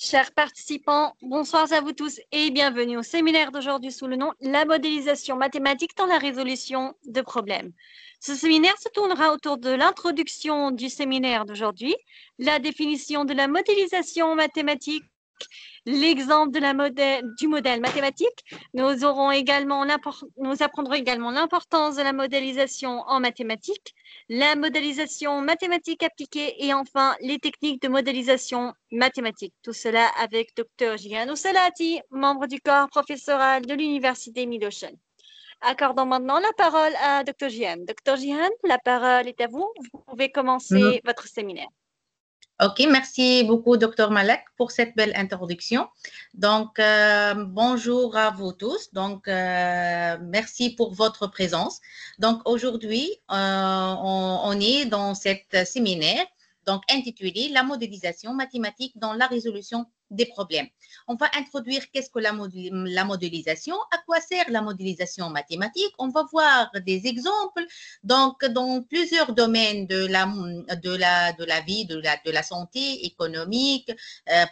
Chers participants, bonsoir à vous tous et bienvenue au séminaire d'aujourd'hui sous le nom « La modélisation mathématique dans la résolution de problèmes ». Ce séminaire se tournera autour de l'introduction du séminaire d'aujourd'hui, la définition de la modélisation mathématique, l'exemple du modèle mathématique. Nous apprendrons également l'importance de la modélisation en mathématiques, la modélisation mathématique appliquée et enfin les techniques de modélisation mathématique. Tout cela avec Dr Jihan Salati, membre du corps professoral de l'Université Mid-Ocean. Accordons maintenant la parole à Dr Jihan. Dr Jihan, la parole est à vous. Vous pouvez commencer votre séminaire. Ok, merci beaucoup, Dr Malek, pour cette belle introduction. Donc, bonjour à vous tous. Donc, merci pour votre présence. Donc, aujourd'hui, on est dans cet séminaire donc intitulé « La modélisation mathématique dans la résolution des problèmes ». On va introduire qu'est-ce que la modélisation, à quoi sert la modélisation mathématique. On va voir des exemples donc dans plusieurs domaines de la vie, de la santé économique,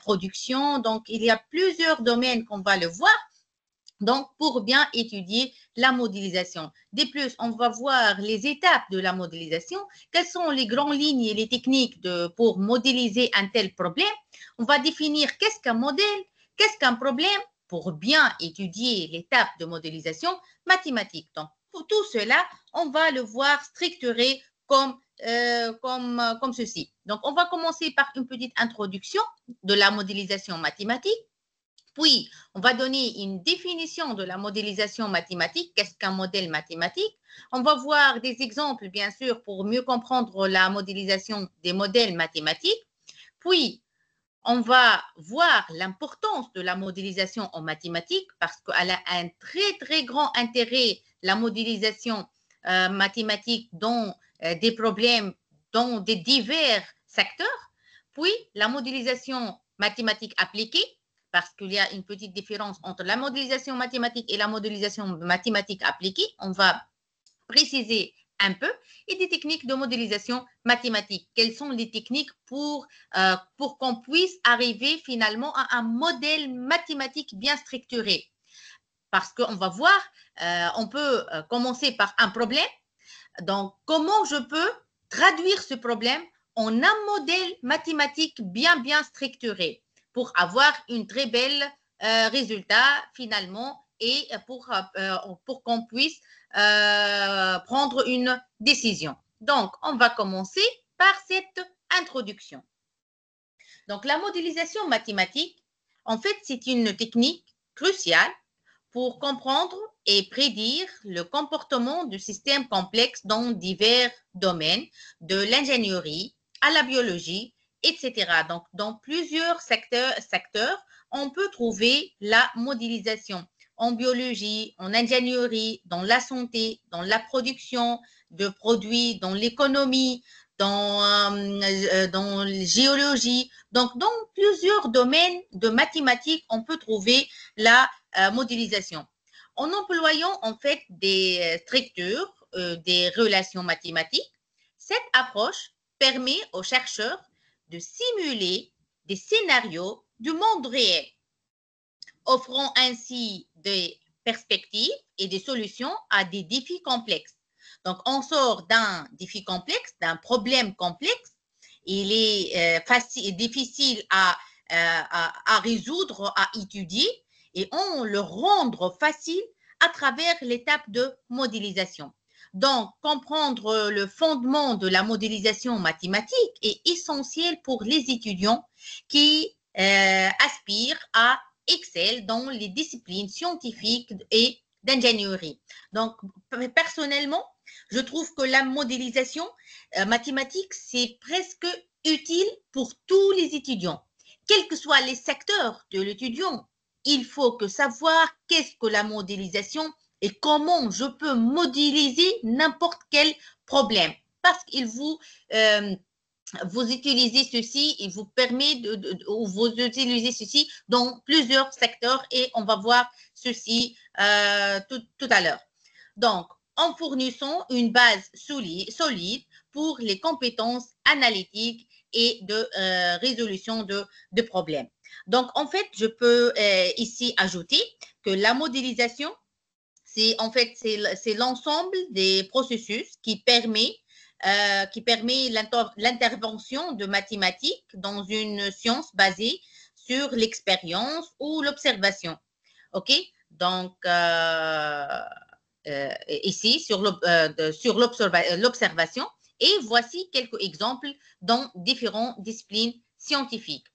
production. Donc, il y a plusieurs domaines qu'on va le voir. Donc, pour bien étudier la modélisation. De plus, on va voir les étapes de la modélisation, quelles sont les grandes lignes et les techniques pour modéliser un tel problème. On va définir qu'est-ce qu'un modèle, qu'est-ce qu'un problème, pour bien étudier l'étape de modélisation mathématique. Donc, pour tout cela, on va le voir structuré comme ceci. Donc, on va commencer par une petite introduction de la modélisation mathématique. Puis, on va donner une définition de la modélisation mathématique. Qu'est-ce qu'un modèle mathématique? On va voir des exemples, bien sûr, pour mieux comprendre la modélisation des modèles mathématiques. Puis, on va voir l'importance de la modélisation en mathématiques parce qu'elle a un très, très grand intérêt, la modélisation mathématique dans des problèmes, dans des divers secteurs. Puis, la modélisation mathématique appliquée, parce qu'il y a une petite différence entre la modélisation mathématique et la modélisation mathématique appliquée. On va préciser un peu, et des techniques de modélisation mathématique. Quelles sont les techniques pour qu'on puisse arriver finalement à un modèle mathématique bien structuré? Parce qu'on va voir, on peut commencer par un problème. Donc, comment je peux traduire ce problème en un modèle mathématique bien structuré pour avoir une très belle résultat finalement et pour qu'on puisse prendre une décision. Donc, on va commencer par cette introduction. Donc, la modélisation mathématique, en fait, c'est une technique cruciale pour comprendre et prédire le comportement du système complexe dans divers domaines, de l'ingénierie à la biologie, etc. Donc, dans plusieurs secteurs, on peut trouver la modélisation en biologie, en ingénierie, dans la santé, dans la production de produits, dans l'économie, dans la géologie. Donc, dans plusieurs domaines de mathématiques, on peut trouver la modélisation. En employant en fait des structures, des relations mathématiques, cette approche permet aux chercheurs de simuler des scénarios du monde réel, offrant ainsi des perspectives et des solutions à des défis complexes. Donc, on sort d'un défi complexe, d'un problème complexe. Il est difficile à résoudre, à étudier, et on le rendre facile à travers l'étape de modélisation. Donc, comprendre le fondement de la modélisation mathématique est essentiel pour les étudiants qui aspirent à exceller dans les disciplines scientifiques et d'ingénierie. Donc, personnellement, je trouve que la modélisation mathématique, c'est presque utile pour tous les étudiants. Quels que soient les secteurs de l'étudiant, il faut que savoir qu'est-ce que la modélisation et comment je peux modéliser n'importe quel problème. Parce qu'il vous utilisez ceci, il vous permet vous utilisez ceci dans plusieurs secteurs et on va voir ceci tout à l'heure. Donc, en fournissant une base solide pour les compétences analytiques et de résolution de problèmes. Donc, en fait, je peux ici ajouter que la modélisation, c'est l'ensemble des processus qui permet l'intervention de mathématiques dans une science basée sur l'expérience ou l'observation. OK? Donc, ici, sur l'observation. Et voici quelques exemples dans différentes disciplines scientifiques.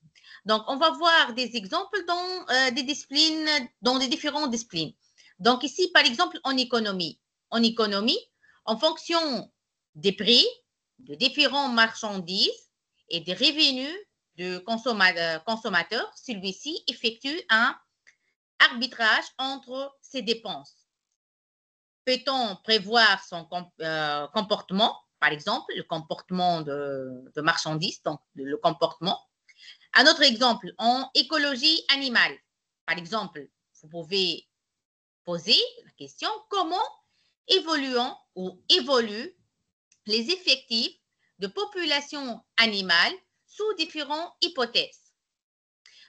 Donc, on va voir des exemples dans des différentes disciplines. Donc, ici, par exemple, en économie. En économie, en fonction des prix de différentes marchandises et des revenus du consommateur, celui-ci effectue un arbitrage entre ses dépenses. Peut-on prévoir son comportement, par exemple, le comportement de marchandises, donc le comportement. Un autre exemple, en écologie animale, par exemple, vous pouvez poser la question comment évoluent les effectifs de population animale sous différentes hypothèses.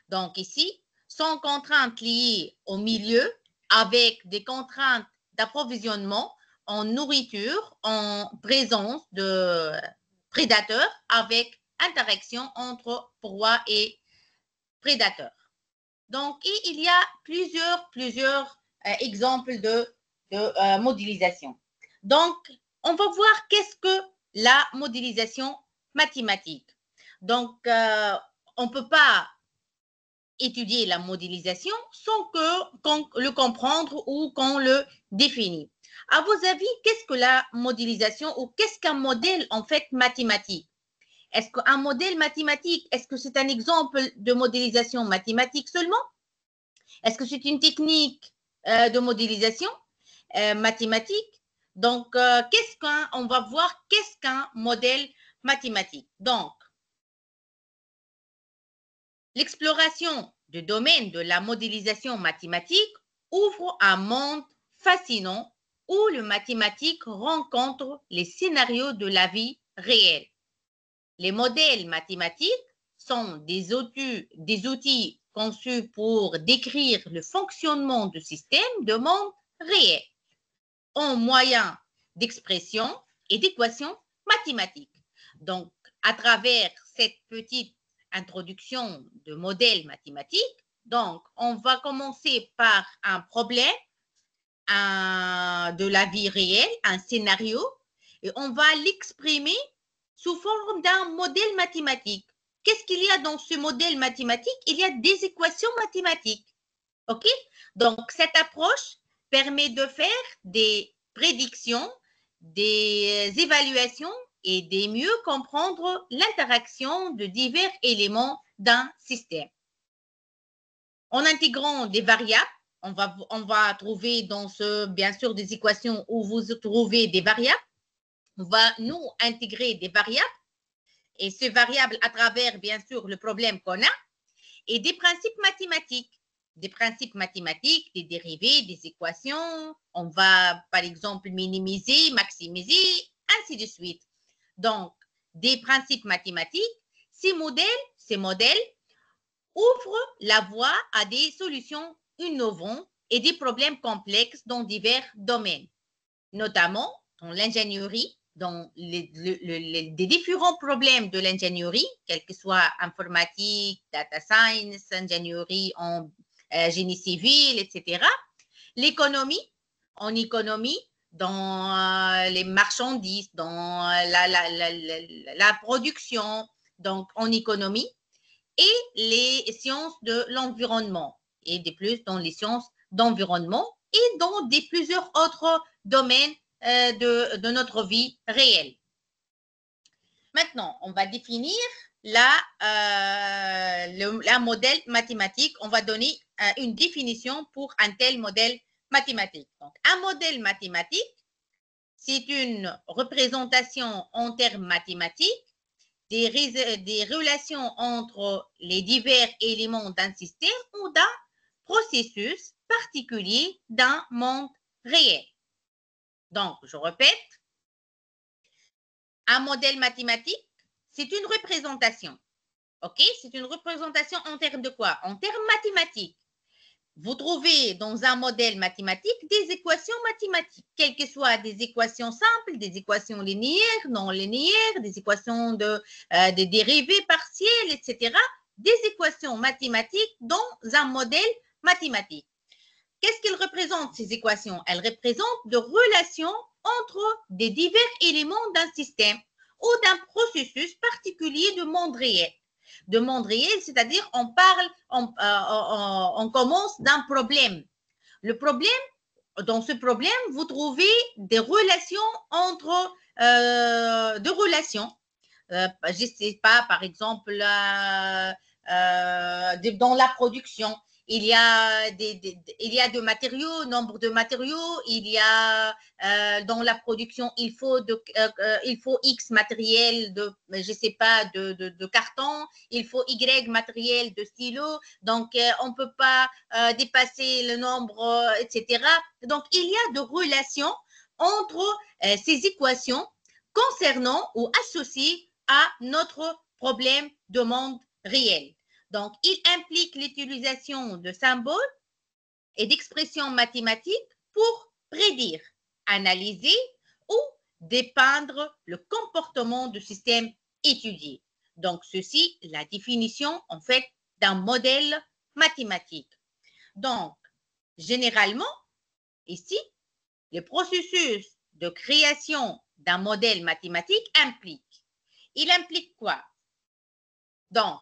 Donc ici, sans contraintes liées au milieu, avec des contraintes d'approvisionnement en nourriture, en présence de prédateurs, avec interaction entre proie et prédateurs. Donc, il y a plusieurs exemples de modélisation. Donc, on va voir qu'est-ce que la modélisation mathématique. Donc, on ne peut pas étudier la modélisation sans qu'on le comprendre ou qu'on le définisse. À vos avis, qu'est-ce que la modélisation ou qu'est-ce qu'un modèle en fait mathématique? Est-ce qu'un modèle mathématique, est-ce que c'est un exemple de modélisation mathématique seulement? Est-ce que c'est une technique de modélisation mathématique? Donc, on va voir qu'est-ce qu'un modèle mathématique. Donc, l'exploration du domaine de la modélisation mathématique ouvre un monde fascinant où le mathématique rencontre les scénarios de la vie réelle. Les modèles mathématiques sont des outils conçus pour décrire le fonctionnement du système de monde réel en moyen d'expression et d'équations mathématiques. Donc, à travers cette petite introduction de modèles mathématiques, donc, on va commencer par un problème de la vie réelle, un scénario, et on va l'exprimer sous forme d'un modèle mathématique. Qu'est-ce qu'il y a dans ce modèle mathématique? Il y a des équations mathématiques. OK? Donc, cette approche permet de faire des prédictions, des évaluations et de mieux comprendre l'interaction de divers éléments d'un système. En intégrant des variables, on va trouver bien sûr, des équations où vous trouvez des variables. On va nous intégrer des variables et ces variables à travers, bien sûr, le problème qu'on a et des principes mathématiques. Des principes mathématiques, des dérivés, des équations. On va, par exemple, minimiser, maximiser, ainsi de suite. Donc, des principes mathématiques, ces modèles ouvrent la voie à des solutions innovantes et des problèmes complexes dans divers domaines, notamment dans l'ingénierie, dans des différents problèmes de l'ingénierie, quel que soit informatique, data science, ingénierie en génie civil, etc. L'économie, en économie, dans les marchandises, dans la production, donc en économie, et les sciences de l'environnement, et de plus dans les sciences d'environnement et dans plusieurs autres domaines de notre vie réelle. Maintenant, on va définir un modèle mathématique. On va donner une définition pour un tel modèle mathématique. Donc, un modèle mathématique, c'est une représentation en termes mathématiques des relations entre les divers éléments d'un système ou d'un processus particulier d'un monde réel. Donc, je répète, un modèle mathématique, c'est une représentation, OK? C'est une représentation en termes de quoi? En termes mathématiques. Vous trouvez dans un modèle mathématique des équations mathématiques, quelles que soient des équations simples, des équations linéaires, non linéaires, des équations des dérivées partielles, etc. Des équations mathématiques dans un modèle mathématique. Qu'est-ce qu'elles représentent, ces équations? Elles représentent des relations entre des divers éléments d'un système ou d'un processus particulier de monde réel. De monde réel, c'est-à-dire on commence d'un problème. Le problème, dans ce problème, vous trouvez des relations entre des relations. Je ne sais pas, par exemple, dans la production, il y a de matériaux, nombre de matériaux, il y a dans la production, il faut X matériel je ne sais pas, de carton, il faut Y matériel de stylo, donc on ne peut pas dépasser le nombre, etc. Donc, il y a de relations entre ces équations concernant ou associées à notre problème de monde réel. Donc, il implique l'utilisation de symboles et d'expressions mathématiques pour prédire, analyser ou dépeindre le comportement du système étudié. Donc, ceci, la définition, en fait, d'un modèle mathématique. Donc, généralement, ici, le processus de création d'un modèle mathématique il implique quoi? Donc,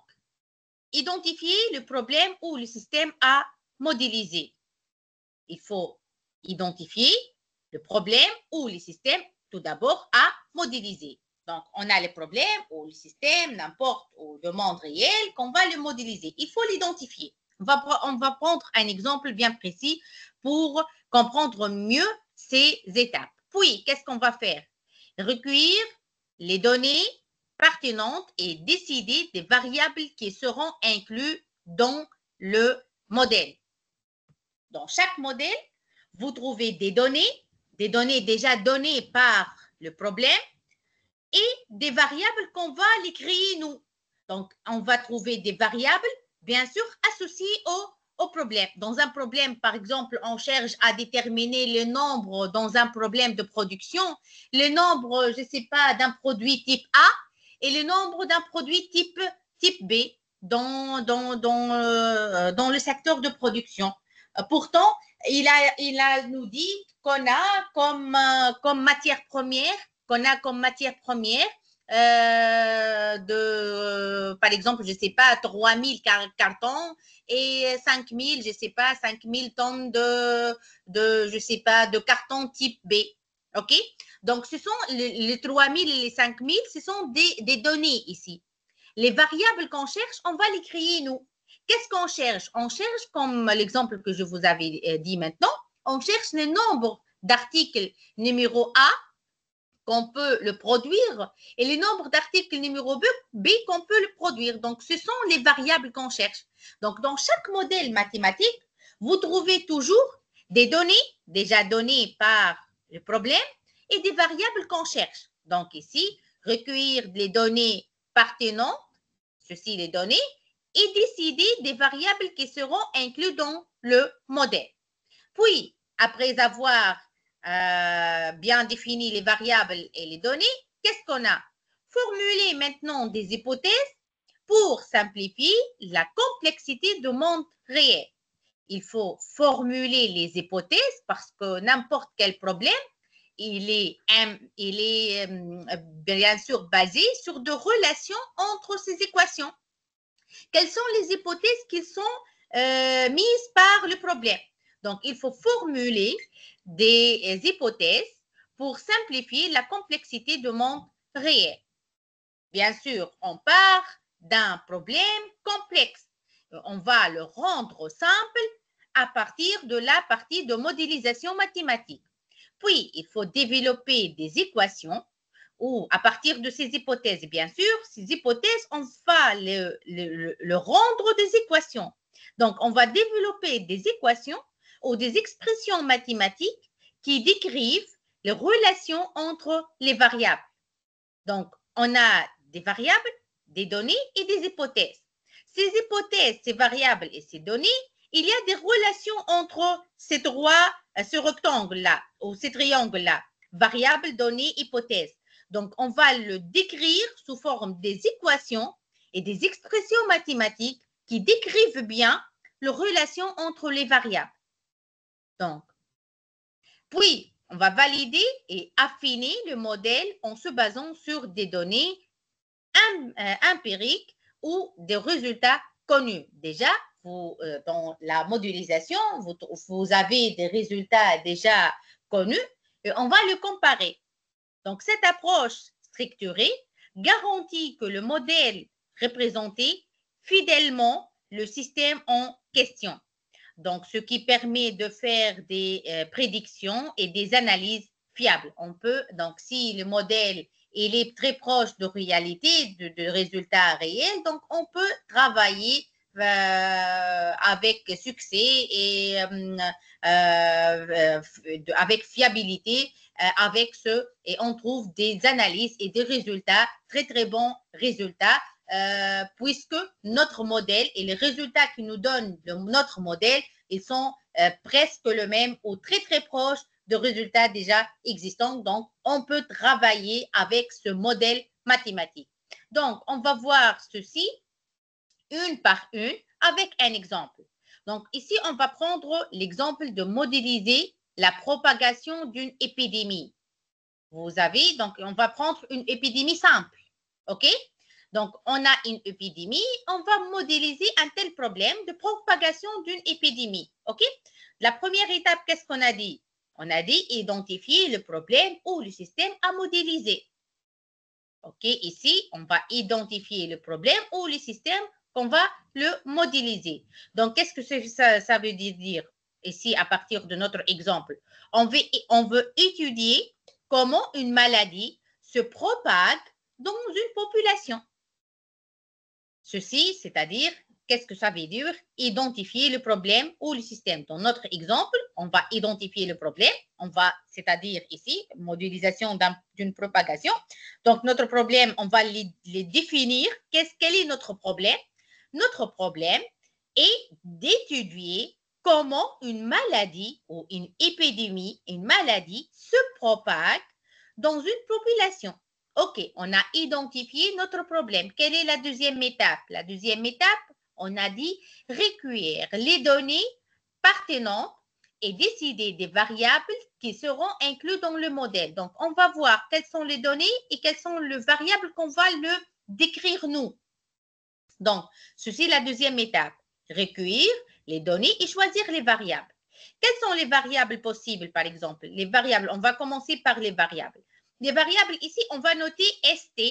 identifier le problème ou le système à modéliser. Il faut identifier le problème ou le système tout d'abord à modéliser. Donc, on a le problème ou le système, n'importe, ou le monde réel, qu'on va le modéliser. Il faut l'identifier. On va prendre un exemple bien précis pour comprendre mieux ces étapes. Puis, qu'est-ce qu'on va faire? Recueillir les données pertinentes et décider des variables qui seront incluses dans le modèle. Dans chaque modèle, vous trouvez des données déjà données par le problème et des variables qu'on va les créer nous. Donc, on va trouver des variables, bien sûr, associées au problème. Dans un problème, par exemple, on cherche à déterminer le nombre dans un problème de production, le nombre, je ne sais pas, d'un produit type A et le nombre d'un produit type B dans le secteur de production. Pourtant, il nous dit qu'on a comme matière première, par exemple, je ne sais pas, 3000 cartons et 5000, je ne sais pas, 5000 tonnes je sais pas, de carton type B. OK? Donc, ce sont les 3000 et les 5000, ce sont des données ici. Les variables qu'on cherche, on va les créer nous. Qu'est-ce qu'on cherche? On cherche, comme l'exemple que je vous avais dit maintenant, on cherche le nombre d'articles numéro A qu'on peut le produire et le nombre d'articles numéro B qu'on peut le produire. Donc, ce sont les variables qu'on cherche. Donc, dans chaque modèle mathématique, vous trouvez toujours des données déjà données par le problème et des variables qu'on cherche. Donc, ici, recueillir les données pertinentes, ceci les données, et décider des variables qui seront incluses dans le modèle. Puis, après avoir bien défini les variables et les données, qu'est-ce qu'on a? Formuler maintenant des hypothèses pour simplifier la complexité du monde réel. Il faut formuler les hypothèses parce que n'importe quel problème, il est bien sûr basé sur des relations entre ces équations. Quelles sont les hypothèses qui sont mises par le problème? Donc, il faut formuler des hypothèses pour simplifier la complexité du monde réel. Bien sûr, on part d'un problème complexe. On va le rendre simple à partir de la partie de modélisation mathématique. Puis, il faut développer des équations ou à partir de ces hypothèses, bien sûr, ces hypothèses, on va le rendre des équations. Donc, on va développer des équations ou des expressions mathématiques qui décrivent les relations entre les variables. Donc, on a des variables, des données et des hypothèses. Ces hypothèses, ces variables et ces données, il y a des relations entre ce rectangle-là ou ces triangles-là, variables, données, hypothèses. Donc, on va le décrire sous forme des équations et des expressions mathématiques qui décrivent bien les relations entre les variables. Donc, puis, on va valider et affiner le modèle en se basant sur des données empiriques ou des résultats connus. Déjà, dans la modélisation, vous avez des résultats déjà connus et on va le comparer. Donc, cette approche structurée garantit que le modèle représenté fidèlement le système en question. Donc, ce qui permet de faire des prédictions et des analyses fiables. On peut, donc, si le modèle il est très proche de réalité, de résultats réels, donc on peut travailler avec succès et avec fiabilité avec et on trouve des analyses et des résultats, très très bons résultats, puisque notre modèle et les résultats qui nous donnent notre modèle, ils sont presque le même ou très très proches de résultats déjà existants. Donc, on peut travailler avec ce modèle mathématique. Donc, on va voir ceci une par une avec un exemple. Donc, ici, on va prendre l'exemple de modéliser la propagation d'une épidémie. Vous avez, donc, on va prendre une épidémie simple. OK? Donc, on a une épidémie, on va modéliser un tel problème de propagation d'une épidémie. OK? La première étape, qu'est-ce qu'on a dit? On a dit identifier le problème ou le système à modéliser. OK? Ici, on va identifier le problème ou le système qu'on va le modéliser. Donc, qu'est-ce que ça veut dire ici à partir de notre exemple? On veut étudier comment une maladie se propage dans une population. Ceci, c'est-à-dire, qu'est-ce que ça veut dire? Identifier le problème ou le système. Dans notre exemple, on va identifier le problème, c'est-à-dire ici, modélisation d'une propagation. Donc, notre problème, on va les définir. Quel est notre problème? Notre problème est d'étudier comment une maladie ou une épidémie, une maladie se propage dans une population. OK, on a identifié notre problème. Quelle est la deuxième étape? La deuxième étape, on a dit recueillir les données pertinentes et décider des variables qui seront incluses dans le modèle. Donc, on va voir quelles sont les données et quelles sont les variables qu'on va le décrire nous. Donc, ceci est la deuxième étape. Recueillir les données et choisir les variables. Quelles sont les variables possibles, par exemple? Les variables, on va commencer par les variables. Les variables, ici, on va noter ST.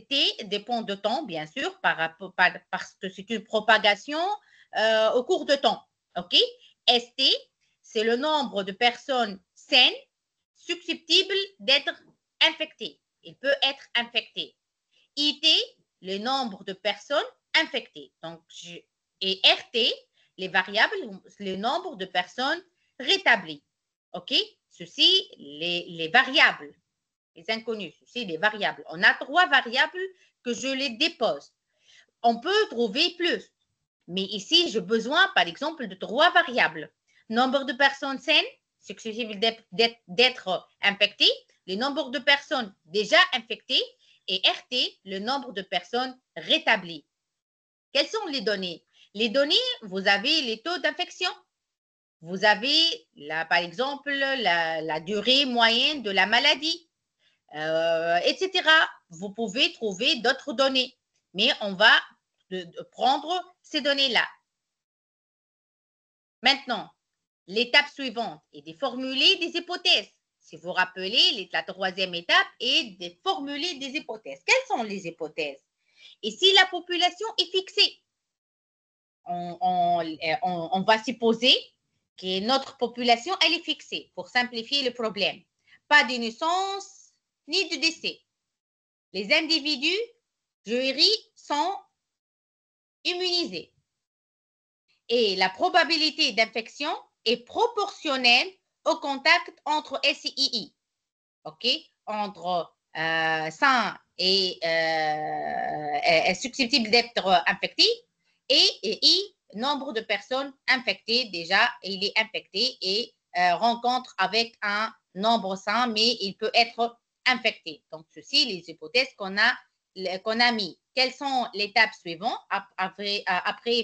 T dépend de temps, bien sûr, parce que c'est une propagation au cours de temps. OK? ST, c'est le nombre de personnes saines susceptibles d'être infectées. Il peut être infecté. IT, le nombre de personnes infectées. Donc, et RT, les variables, le nombre de personnes rétablies. OK? Ceci, les variables, les inconnus, ceci, les variables. On a 3 variables que je les dépose. On peut trouver plus. Mais ici, j'ai besoin, par exemple, de 3 variables. Nombre de personnes saines, susceptibles d'être infectées, le nombre de personnes déjà infectées, et RT, le nombre de personnes rétablies. Quelles sont les données? Les données, vous avez les taux d'infection. Vous avez, par exemple, la durée moyenne de la maladie, etc. Vous pouvez trouver d'autres données, mais on va prendre ces données-là. Maintenant, l'étape suivante est de formuler des hypothèses. Si vous vous rappelez, la troisième étape est de formuler des hypothèses. Quelles sont les hypothèses? Et si la population est fixée, on va supposer que notre population, elle est fixée pour simplifier le problème. Pas de naissance ni de décès. Les individus jury sont immunisés. Et la probabilité d'infection est proportionnelle au contact entre SII. OK? Entre 100 est susceptible d'être infecté, et I, nombre de personnes infectées déjà, il est infecté et rencontre avec un nombre sain, mais il peut être infecté. Donc, ceci, les hypothèses qu'on a mis. Quelles sont les étapes suivantes après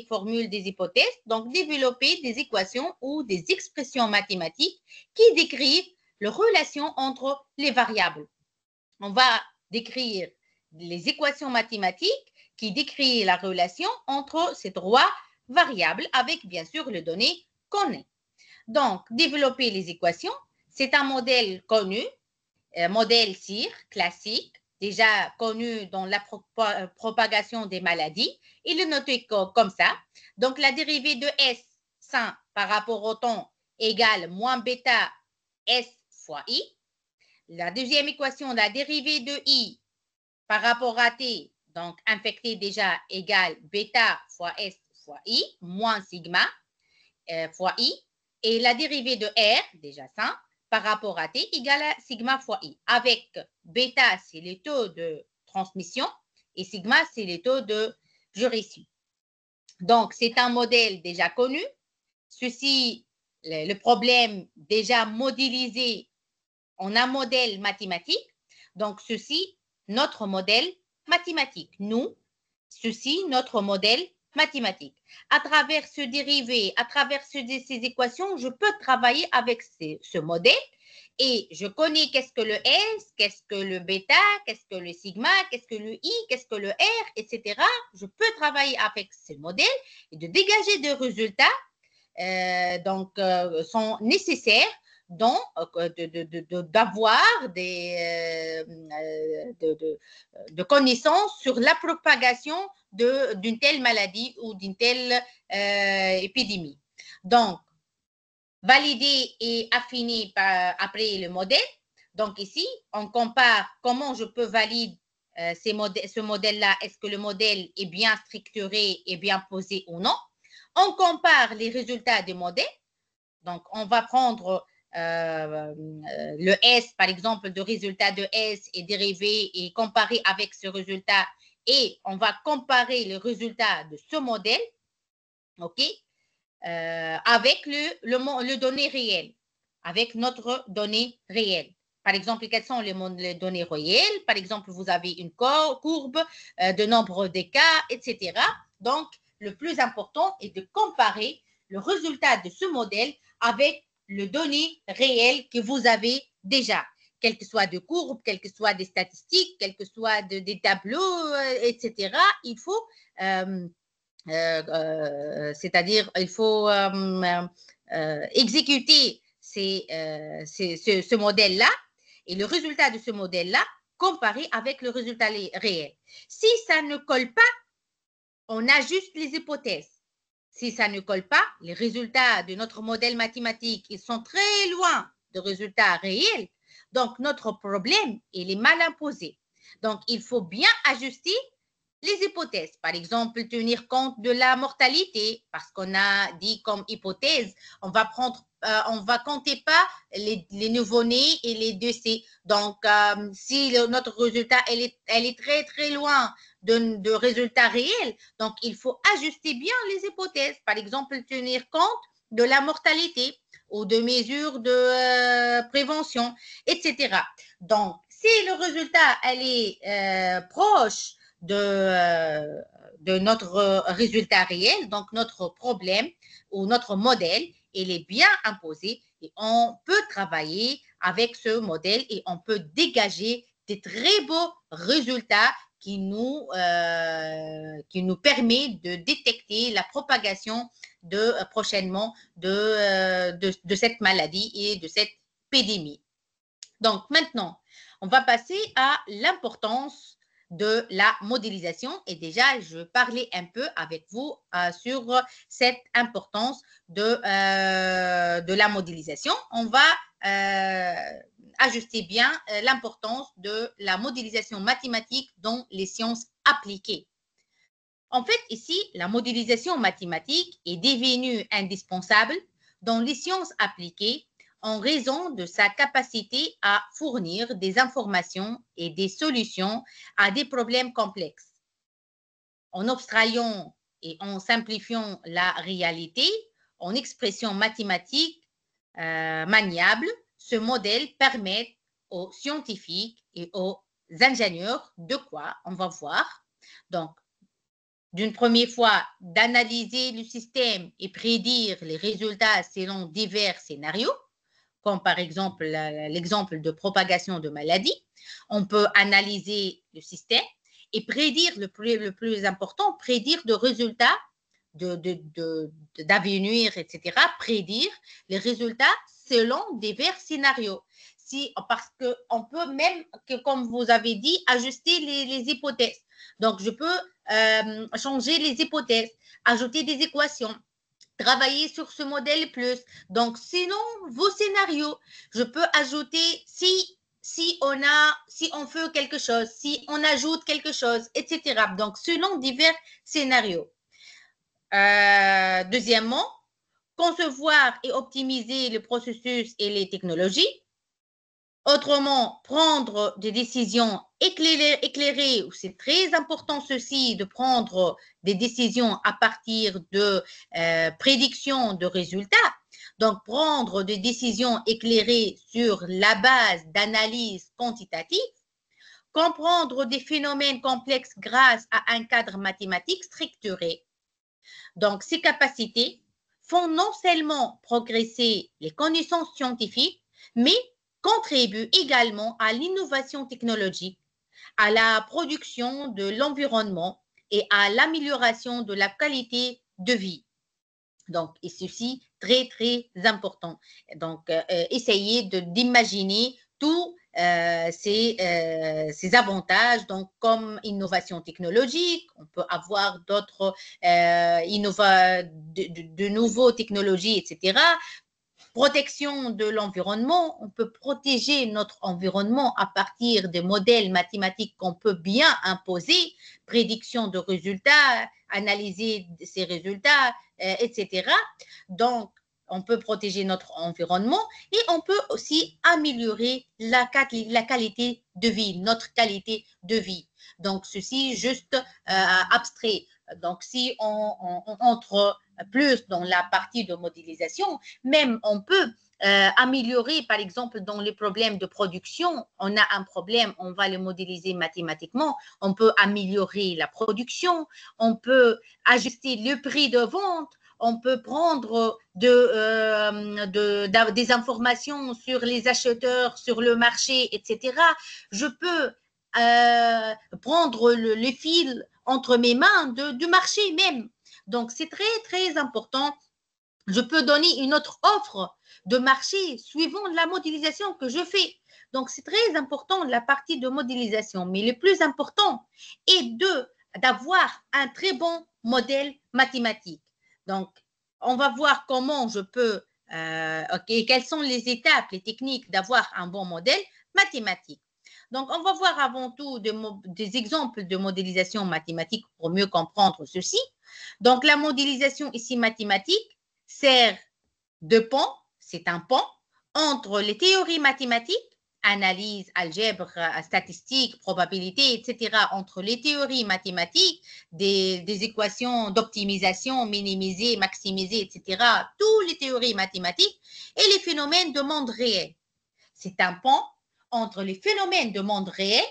formule des hypothèses? Donc, développer des équations ou des expressions mathématiques qui décrivent les relations entre les variables. On va décrire les équations mathématiques qui décrivent la relation entre ces trois variables avec, bien sûr, les données connues. Donc, développer les équations, c'est un modèle connu, modèle CIR classique, déjà connu dans la propagation des maladies. Il est noté comme ça. Donc, la dérivée de S 100 par rapport au temps égale moins bêta S fois I. La deuxième équation, la dérivée de I par rapport à T, donc infecté déjà, égale bêta fois S fois I, moins sigma fois I. Et la dérivée de R, déjà ça, par rapport à T, égale à sigma fois I. Avec bêta, c'est les taux de transmission, et sigma, c'est les taux de jurisdiction. Donc, c'est un modèle déjà connu. Ceci, le problème déjà modélisé on a un modèle mathématique, donc ceci, notre modèle mathématique. Nous, ceci, notre modèle mathématique. À travers ce dérivé, à travers ces équations, je peux travailler avec ce modèle et je connais qu'est-ce que le S, qu'est-ce que le bêta, qu'est-ce que le sigma, qu'est-ce que le I, qu'est-ce que le R, etc. Je peux travailler avec ce modèle et de dégager des résultats sont nécessaires d'avoir de connaissances sur la propagation d'une telle maladie ou d'une telle épidémie. Donc, valider et affiner après le modèle. Donc ici, on compare comment je peux valider ce modèle-là. Est-ce que le modèle est bien structuré et bien posé ou non? On compare les résultats du modèle. Donc, on va prendre le S, par exemple, de résultat de S est dérivé et comparer avec ce résultat. Et on va comparer le résultat de ce modèle, OK, avec le données réelles, avec notre donnée réelle. Par exemple, quelles sont les données réelles? Par exemple, vous avez une courbe de nombre de cas, etc. Donc, le plus important est de comparer le résultat de ce modèle avec les données réelles que vous avez déjà, quelles que soient des courbes, quelles que soient des statistiques, quelles que soient des tableaux, etc. Il faut, c'est-à-dire, il faut exécuter ce modèle-là et le résultat de ce modèle-là comparé avec le résultat réel. Si ça ne colle pas, on ajuste les hypothèses. Si ça ne colle pas, les résultats de notre modèle mathématique, ils sont très loin de résultats réels. Donc, notre problème, il est mal imposé. Donc, il faut bien ajuster les hypothèses. Par exemple, tenir compte de la mortalité, parce qu'on a dit comme hypothèse, on va compter pas les nouveau-nés et les décès. Donc, si notre résultat, elle est très, très loin de résultats réels, donc il faut ajuster bien les hypothèses. Par exemple, tenir compte de la mortalité ou de mesures de prévention, etc. Donc, si le résultat, elle est proche de notre résultat réel, donc notre problème ou notre modèle, il est bien imposé et on peut travailler avec ce modèle et on peut dégager des très beaux résultats qui nous permet de détecter la propagation prochainement de cette maladie et de cette épidémie. Donc maintenant, on va passer à l'importance de la modélisation et déjà, je parlais un peu avec vous sur cette importance de la modélisation. On va ajuster bien l'importance de la modélisation mathématique dans les sciences appliquées. En fait, ici, la modélisation mathématique est devenue indispensable dans les sciences appliquées en raison de sa capacité à fournir des informations et des solutions à des problèmes complexes. En abstrayant et en simplifiant la réalité, en expression mathématique maniable, ce modèle permet aux scientifiques et aux ingénieurs de quoi on va voir. Donc, d'une première fois, d'analyser le système et prédire les résultats selon divers scénarios, comme par exemple l'exemple de propagation de maladies. On peut analyser le système et prédire, le plus important, prédire de résultats d'avenir, etc., prédire les résultats selon divers scénarios. Parce qu'on peut même, comme vous avez dit, ajuster les hypothèses. Donc, je peux changer les hypothèses, ajouter des équations, travailler sur ce modèle plus. Donc, selon vos scénarios, je peux ajouter si on fait quelque chose, si on ajoute quelque chose, etc. Donc, selon divers scénarios. Deuxièmement, concevoir et optimiser le processus et les technologies. Autrement, prendre des décisions éclairées, c'est très important ceci, de prendre des décisions à partir de prédictions de résultats. Donc, prendre des décisions éclairées sur la base d'analyses quantitatives, comprendre des phénomènes complexes grâce à un cadre mathématique structuré. Donc, ces capacités font non seulement progresser les connaissances scientifiques, mais contribuent également à l'innovation technologique, à la production de l'environnement et à l'amélioration de la qualité de vie. Donc, et ceci, très, très important. Donc, essayez d'imaginer tous ces avantages, donc comme innovation technologique, on peut avoir d'autres de nouveaux technologies, etc. Protection de l'environnement, on peut protéger notre environnement à partir des modèles mathématiques qu'on peut bien imposer, prédiction de résultats, analyser ces résultats, etc. Donc, on peut protéger notre environnement et on peut aussi améliorer la qualité de vie, notre qualité de vie. Donc, ceci juste abstrait. Donc, si on entre plus dans la partie de modélisation, même on peut améliorer, par exemple, dans les problèmes de production, on a un problème, on va le modéliser mathématiquement, on peut améliorer la production, on peut ajuster le prix de vente, on peut prendre des informations sur les acheteurs, sur le marché, etc. Je peux prendre le fil entre mes mains du marché même. Donc, c'est très, très important. Je peux donner une autre offre de marché suivant la modélisation que je fais. Donc, c'est très important la partie de modélisation. Mais le plus important est d'avoir un très bon modèle mathématique. Donc, on va voir comment je peux, quelles sont les étapes, les techniques d'avoir un bon modèle mathématique. Donc, on va voir avant tout des exemples de modélisation mathématique pour mieux comprendre ceci. Donc, la modélisation ici mathématique sert de pont, c'est un pont, entre les théories mathématiques, analyse, algèbre, statistique, probabilité, etc., entre les théories mathématiques, des équations d'optimisation, minimiser, maximiser, etc., toutes les théories mathématiques et les phénomènes de monde réel. C'est un pont entre les phénomènes de monde réel,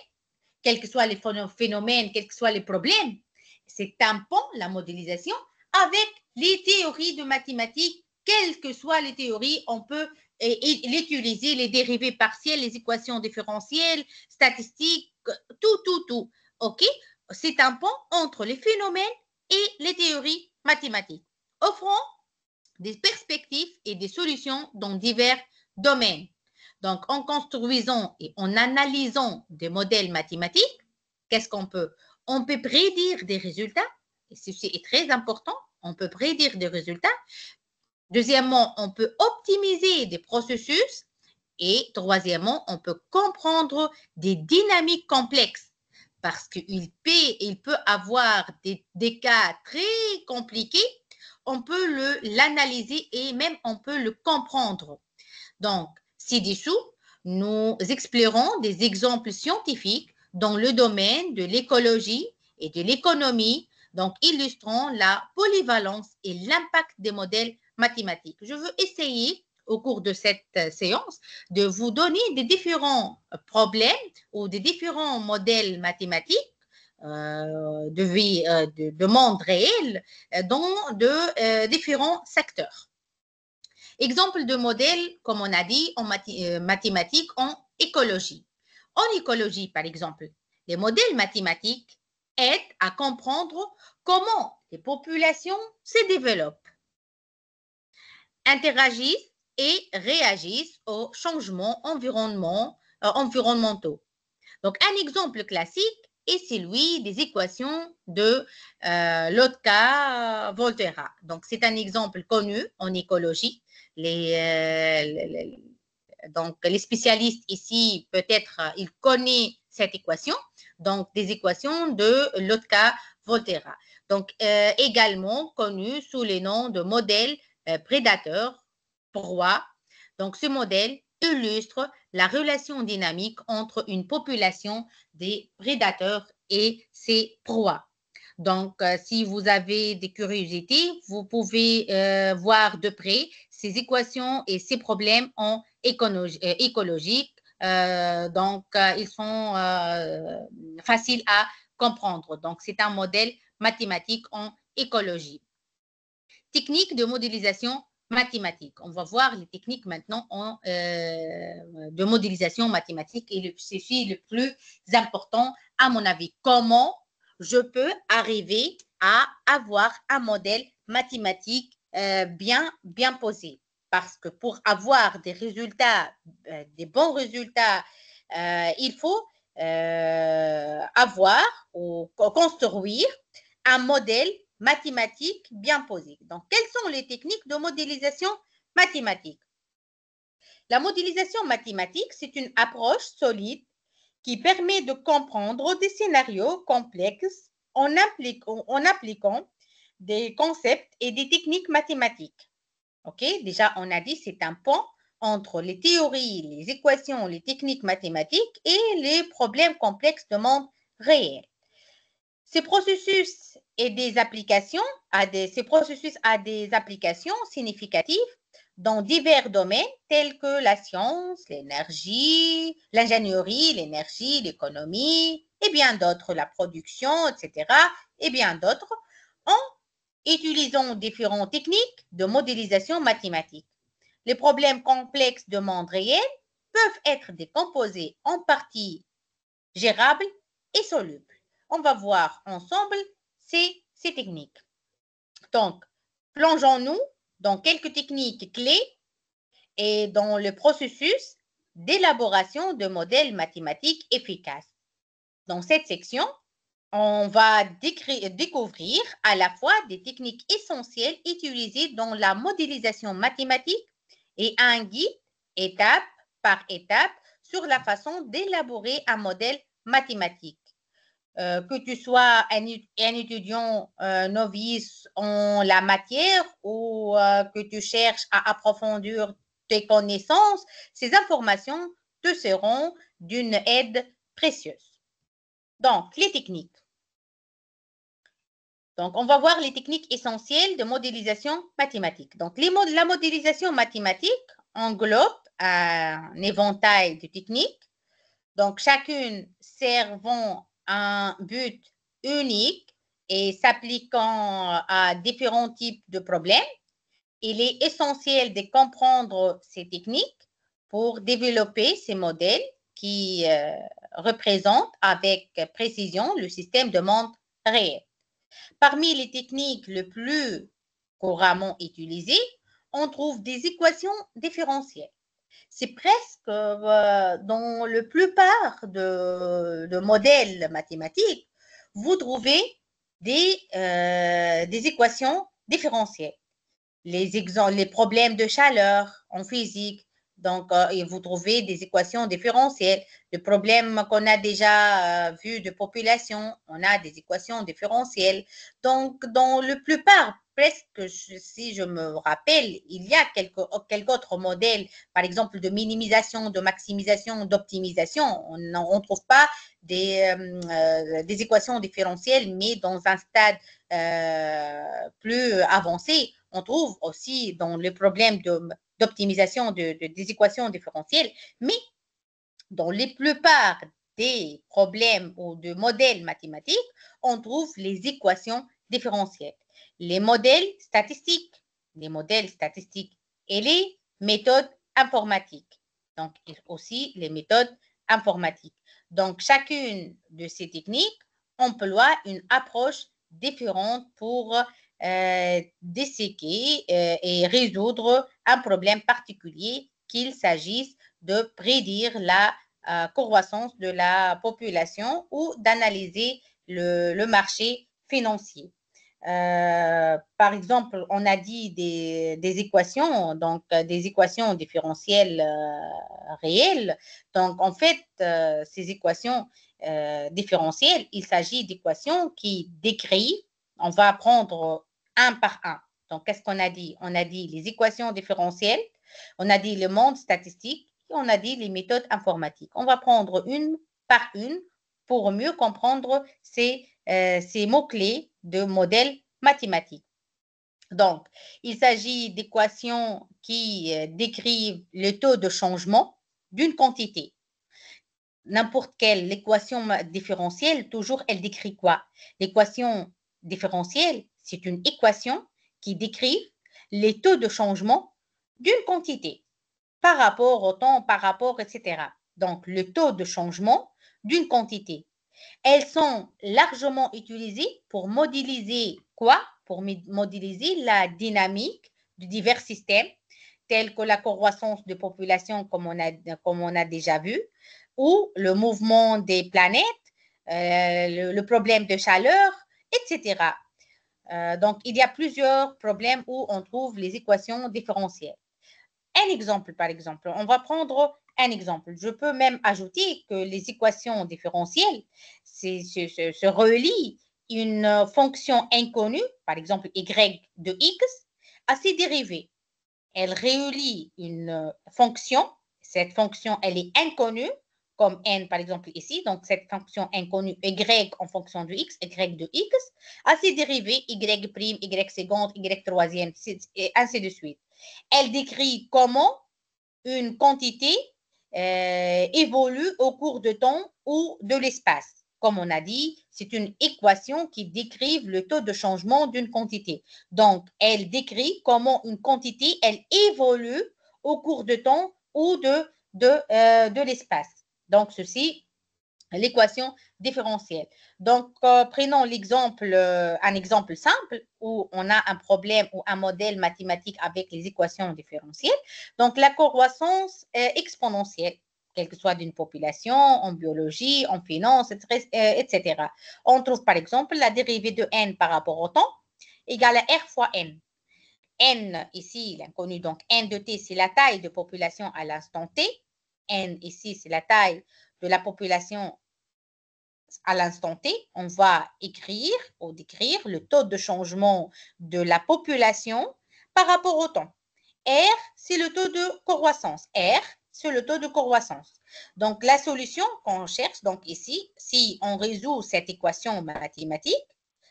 quels que soient les phénomènes, quels que soient les problèmes. C'est un pont, la modélisation, avec les théories de mathématiques, quelles que soient les théories, on peut l'utiliser, les dérivés partiels, les équations différentielles, statistiques, tout. OK? C'est un pont entre les phénomènes et les théories mathématiques, offrant des perspectives et des solutions dans divers domaines. Donc, en construisant et en analysant des modèles mathématiques, qu'est-ce qu'on peut? On peut prédire des résultats, et ceci est très important, on peut prédire des résultats. Deuxièmement, on peut optimiser des processus. Et troisièmement, on peut comprendre des dynamiques complexes parce qu'il peut avoir des cas très compliqués, on peut l'analyser et même on peut le comprendre. Donc, ci-dessous, nous explorons des exemples scientifiques dans le domaine de l'écologie et de l'économie, donc illustrant la polyvalence et l'impact des modèles mathématiques. Je veux essayer au cours de cette séance de vous donner des différents problèmes ou des différents modèles mathématiques de monde réel dans de différents secteurs. Exemple de modèle, comme on a dit, en mathématiques, en écologie. En écologie, par exemple, les modèles mathématiques aident à comprendre comment les populations se développent, interagissent et réagissent aux changements environnementaux. Donc, un exemple classique est celui des équations de Lotka-Volterra. Donc, c'est un exemple connu en écologie. Donc, les spécialistes ici, peut-être, ils connaissent cette équation. Donc, des équations de Lotka-Volterra. Donc, également connu sous le nom de modèle prédateur-proie. Donc, ce modèle illustre la relation dynamique entre une population des prédateurs et ses proies. Donc, si vous avez des curiosités, vous pouvez voir de près ces équations et ces problèmes en écologique. Donc, ils sont faciles à comprendre. Donc, c'est un modèle mathématique en écologie. Technique de modélisation mathématique. On va voir les techniques maintenant de modélisation mathématique et ceci le plus important à mon avis. Comment je peux arriver à avoir un modèle mathématique bien posé? Parce que pour avoir des résultats, des bons résultats, il faut avoir ou construire un modèle mathématiques bien posées. Donc, quelles sont les techniques de modélisation mathématique? La modélisation mathématique, c'est une approche solide qui permet de comprendre des scénarios complexes en appliquant des concepts et des techniques mathématiques. OK? Déjà, on a dit c'est un pont entre les théories, les équations, les techniques mathématiques et les problèmes complexes de monde réel. Ces processus a des applications significatives dans divers domaines tels que la science, l'énergie, l'ingénierie, l'énergie, l'économie et bien d'autres, la production, etc. et bien d'autres, en utilisant différentes techniques de modélisation mathématique. Les problèmes complexes de monde réel peuvent être décomposés en parties gérables et solubles. On va voir ensemble ces techniques. Donc, plongeons-nous dans quelques techniques clés et dans le processus d'élaboration de modèles mathématiques efficaces. Dans cette section, on va découvrir à la fois des techniques essentielles utilisées dans la modélisation mathématique et un guide étape par étape sur la façon d'élaborer un modèle mathématique. Que tu sois un étudiant novice en la matière ou que tu cherches à approfondir tes connaissances, ces informations te seront d'une aide précieuse. Donc, les techniques. Donc, on va voir les techniques essentielles de modélisation mathématique. Donc, la modélisation mathématique englobe un éventail de techniques. Donc, chacune servant un but unique et s'appliquant à différents types de problèmes. Il est essentiel de comprendre ces techniques pour développer ces modèles qui représentent avec précision le système de monde réel. Parmi les techniques les plus couramment utilisées, on trouve des équations différentielles. C'est presque dans la plupart de modèles mathématiques, vous trouvez des équations différentielles. Les problèmes de chaleur en physique, donc vous trouvez des équations différentielles. Le problème qu'on a déjà vu de population, on a des équations différentielles. Donc, dans la plupart, presque, si je me rappelle, il y a quelques autres modèles, par exemple de minimisation, de maximisation, d'optimisation. On ne trouve pas des équations différentielles, mais dans un stade plus avancé. On trouve aussi dans les problèmes d'optimisation des équations différentielles, mais dans la plupart des problèmes ou de modèles mathématiques, on trouve les équations différentielles, les modèles statistiques et les méthodes informatiques. Donc, aussi les méthodes informatiques. Donc, chacune de ces techniques emploie une approche différente pour disséquer et résoudre un problème particulier, qu'il s'agisse de prédire la croissance de la population ou d'analyser le marché financier. Par exemple, on a dit des équations, donc des équations différentielles réelles. Donc, en fait, ces équations différentielles, il s'agit d'équations qui décrivent, on va prendre un par un. Donc, qu'est-ce qu'on a dit? On a dit les équations différentielles, on a dit le monde statistique, et on a dit les méthodes informatiques. On va prendre une par une pour mieux comprendre ces mots-clés de modèles mathématiques. Donc, il s'agit d'équations qui décrivent le taux de changement d'une quantité. N'importe quelle équation différentielle, toujours, elle décrit quoi? L'équation différentielle, c'est une équation qui décrit les taux de changement d'une quantité par rapport au temps, par rapport, etc. Donc, le taux de changement d'une quantité. Elles sont largement utilisées pour modéliser quoi? Pour modéliser la dynamique de divers systèmes, tels que la croissance de population, comme on a déjà vu, ou le mouvement des planètes, le problème de chaleur, etc. Donc, il y a plusieurs problèmes où on trouve les équations différentielles. Un exemple, par exemple, on va prendre un exemple. Je peux même ajouter que les équations différentielles se relient une fonction inconnue, par exemple y de x, à ses dérivés. Elle relie une fonction, cette fonction, elle est inconnue, comme n par exemple ici, donc cette fonction inconnue y en fonction de x, y de x, à ses dérivés y prime, y seconde, y troisième, et ainsi de suite. Elle décrit comment une quantité évolue au cours de temps ou de l'espace. Comme on a dit, c'est une équation qui décrit le taux de changement d'une quantité. Donc, elle décrit comment une quantité, elle évolue au cours de temps ou de l'espace. Donc, ceci, l'équation différentielle. Donc, prenons un exemple simple où on a un problème ou un modèle mathématique avec les équations différentielles. Donc, la croissance exponentielle, quelle que soit d'une population, en biologie, en finance, etc. On trouve par exemple la dérivée de n par rapport au temps égale à r fois n. N, ici, l'inconnu, donc n de t, c'est la taille de population à l'instant t. N, ici, c'est la taille de la population à l'instant t. On va écrire ou décrire le taux de changement de la population par rapport au temps. R, c'est le taux de croissance. R, c'est le taux de croissance. Donc, la solution qu'on cherche, donc ici, si on résout cette équation mathématique,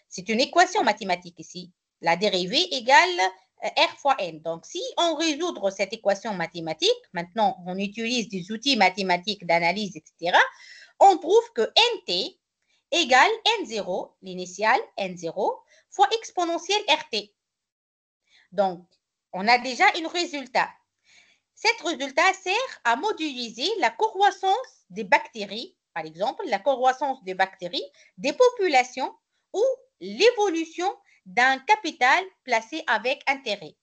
c'est une équation mathématique ici. La dérivée égale R fois N. Donc, si on résout cette équation mathématique, maintenant, on utilise des outils mathématiques d'analyse, etc., on trouve que NT égale N0, l'initiale N0, fois exponentielle RT. Donc, on a déjà un résultat. Cet résultat sert à modéliser la croissance des bactéries, par exemple, la croissance des bactéries, des populations ou l'évolution d'un capital placé avec intérêt.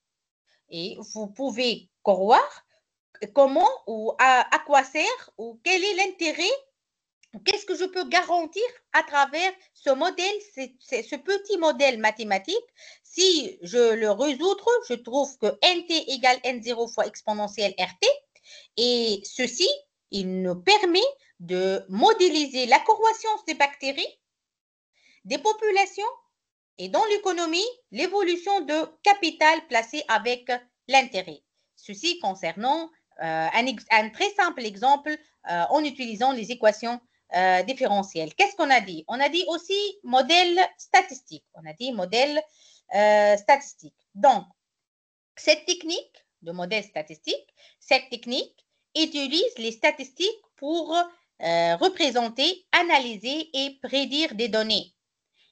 Et vous pouvez croire comment ou à quoi sert ou quel est l'intérêt, qu'est-ce que je peux garantir à travers ce modèle, ce petit modèle mathématique. Si je le résoudre, je trouve que nt égale n0 fois exponentielle rt. Et ceci, il nous permet de modéliser la croissance des bactéries, des populations Et dans l'économie, l'évolution de capital placé avec l'intérêt. Ceci concernant un très simple exemple en utilisant les équations différentielles. Qu'est-ce qu'on a dit? On a dit aussi modèle statistique. On a dit modèle statistique. Donc, cette technique de modèle statistique, cette technique utilise les statistiques pour représenter, analyser et prédire des données.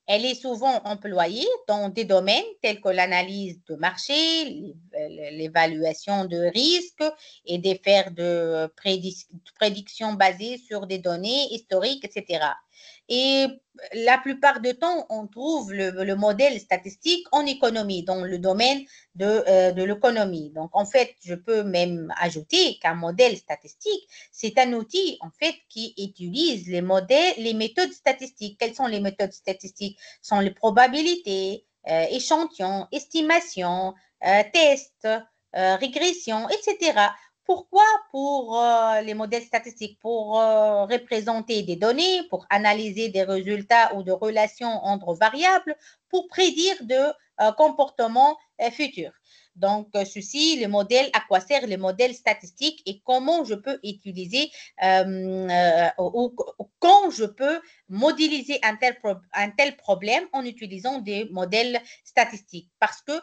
Elle est souvent employée dans des domaines tels que l'analyse de marché, l'évaluation de risques et des faire de prédictions basées sur des données historiques, etc. Et la plupart du temps, on trouve le modèle statistique en économie, dans le domaine de l'économie. Donc, en fait, je peux même ajouter qu'un modèle statistique, c'est un outil, en fait, qui utilise les modèles, les méthodes statistiques. Quelles sont les méthodes statistiques? Ce sont les probabilités, échantillons, estimations, tests, régression, etc. Pourquoi? Pour les modèles statistiques, pour représenter des données, pour analyser des résultats ou de relations entre variables, pour prédire de comportements futurs. Donc, ceci, le modèle, à quoi sert le modèle statistique et comment je peux utiliser ou quand je peux modéliser un tel problème en utilisant des modèles statistiques. Parce que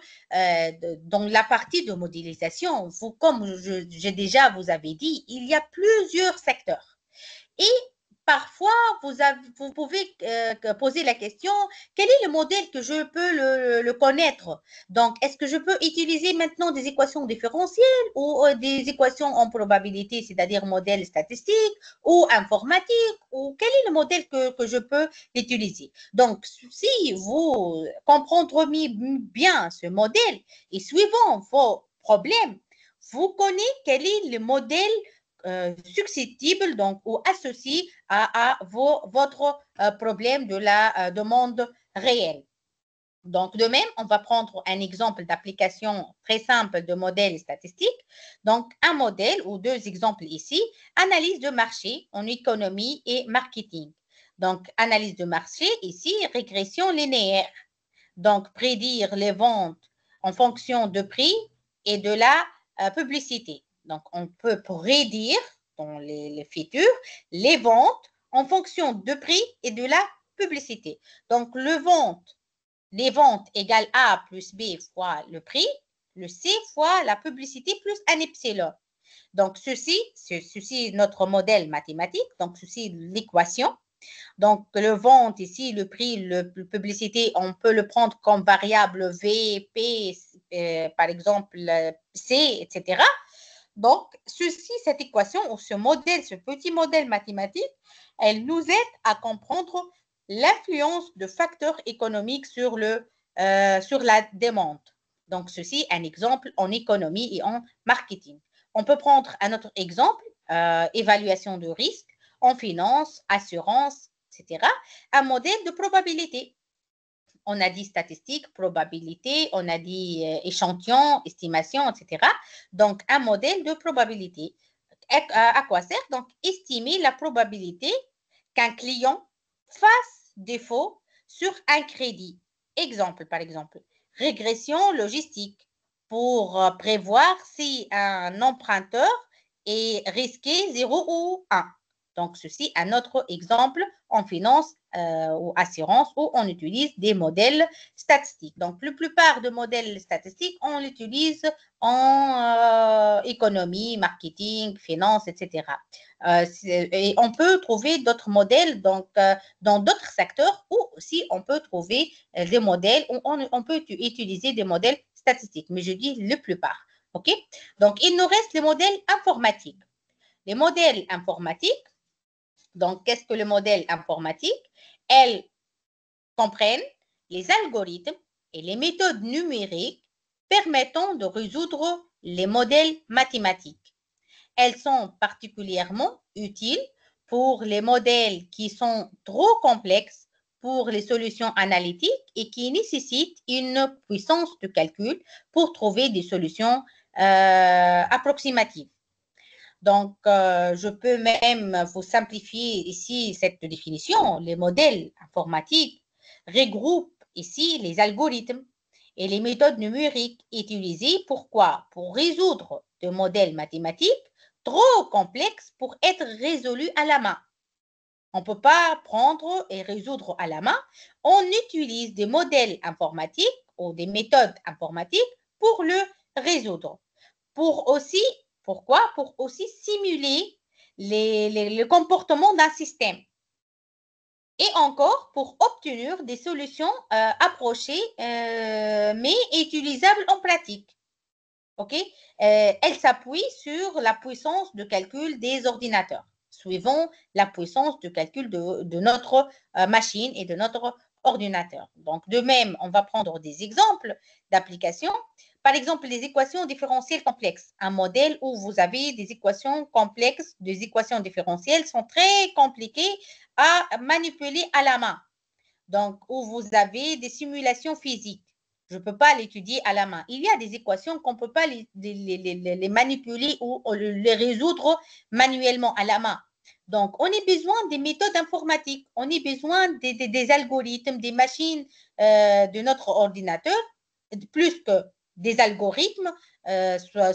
dans la partie de modélisation, comme j'ai déjà vous avez dit, il y a plusieurs secteurs. Et parfois, vous pouvez poser la question, quel est le modèle que je peux le connaître? Donc, est-ce que je peux utiliser maintenant des équations différentielles ou des équations en probabilité, c'est-à-dire modèle statistique ou informatique, ou quel est le modèle que je peux utiliser? Donc, si vous comprenez bien ce modèle et suivant vos problèmes, vous connaissez quel est le modèle susceptible donc ou associé à votre problème de la demande réelle. Donc, de même, on va prendre un exemple d'application très simple de modèle statistique. Donc, un modèle ou deux exemples ici, analyse de marché en économie et marketing. Donc, analyse de marché ici, régression linéaire. Donc, prédire les ventes en fonction de prix et de la publicité. Donc, on peut prédire dans les futurs les ventes en fonction de prix et de la publicité. Donc, les ventes égale A plus B fois le prix, le C fois la publicité plus un epsilon. Donc, ceci est notre modèle mathématique. Donc, ceci est l'équation. Donc, le vente ici, le prix, le publicité, on peut le prendre comme variable V, P, par exemple, C, etc. Donc, cette équation ou ce modèle, ce petit modèle mathématique, elle nous aide à comprendre l'influence de facteurs économiques sur la demande. Donc, ceci est un exemple en économie et en marketing. On peut prendre un autre exemple, évaluation de risque en finance, assurance, etc. Un modèle de probabilité. On a dit statistique, probabilité, on a dit échantillon, estimation, etc. Donc, un modèle de probabilité. À quoi sert? Donc, estimer la probabilité qu'un client fasse défaut sur un crédit. Exemple, par exemple, régression logistique pour prévoir si un emprunteur est risqué 0 ou 1. Donc, ceci est un autre exemple en finance ou assurance où on utilise des modèles statistiques. Donc, la plupart de modèles statistiques, on l'utilise en économie, marketing, finance, etc. Et on peut trouver d'autres modèles donc, dans d'autres secteurs où aussi on peut trouver des modèles où on peut utiliser des modèles statistiques. Mais je dis la plupart. OK? Donc, il nous reste les modèles informatiques. Les modèles informatiques, donc, qu'est-ce que le modèle informatique? Elles comprennent les algorithmes et les méthodes numériques permettant de résoudre les modèles mathématiques. Elles sont particulièrement utiles pour les modèles qui sont trop complexes pour les solutions analytiques et qui nécessitent une puissance de calcul pour trouver des solutions approximatives. Donc, je peux même vous simplifier ici cette définition. Les modèles informatiques regroupent ici les algorithmes et les méthodes numériques utilisées. Pourquoi? Pour résoudre des modèles mathématiques trop complexes pour être résolus à la main. On ne peut pas prendre et résoudre à la main. On utilise des modèles informatiques ou des méthodes informatiques pour le résoudre. Pourquoi? Pour aussi simuler le comportement d'un système. Et encore pour obtenir des solutions approchées mais utilisables en pratique. Elle s'appuie sur la puissance de calcul des ordinateurs, suivant la puissance de calcul de notre machine et de notre ordinateur. Donc, de même, on va prendre des exemples d'applications. Par exemple, les équations différentielles complexes. Un modèle où vous avez des équations complexes, des équations différentielles sont très compliquées à manipuler à la main. Donc, où vous avez des simulations physiques. Je ne peux pas l'étudier à la main. Il y a des équations qu'on ne peut pas les manipuler ou les résoudre manuellement à la main. Donc, on a besoin des méthodes informatiques, on a besoin des algorithmes, des machines de notre ordinateur, plus que des algorithmes,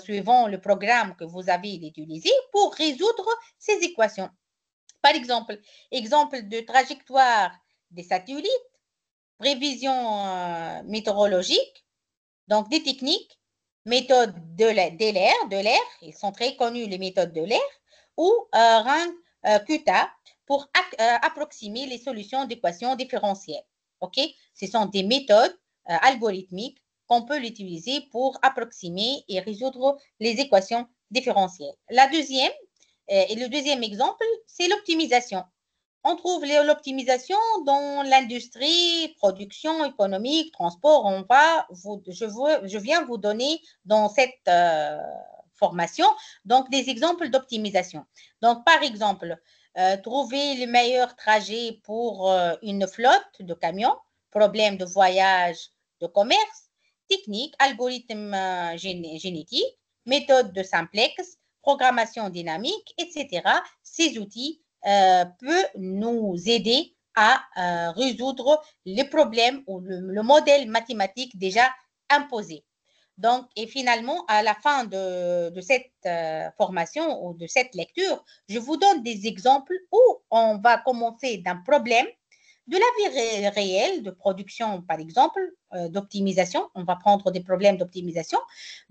suivant le programme que vous avez utilisé pour résoudre ces équations. Par exemple, exemple de trajectoire des satellites, prévision météorologique, donc des techniques, méthodes de l'air, ils sont très connus les méthodes de l'air, ou QTA pour approximer les solutions d'équations différentielles. Ce sont des méthodes algorithmiques qu'on peut l'utiliser pour approximer et résoudre les équations différentielles. Le deuxième exemple, c'est l'optimisation. On trouve l'optimisation dans l'industrie, production économique, transport. Je viens vous donner dans cette formation donc des exemples d'optimisation. Donc, par exemple, trouver le meilleur trajet pour une flotte de camions, problème de voyage, de commerce, technique, algorithme génétique, méthode de simplex, programmation dynamique, etc. Ces outils peut nous aider à résoudre les problèmes ou le modèle mathématique déjà imposé. Donc, et finalement, à la fin de cette formation ou de cette lecture, je vous donne des exemples où on va commencer d'un problème de la vie réelle, de production, par exemple, d'optimisation. On va prendre des problèmes d'optimisation,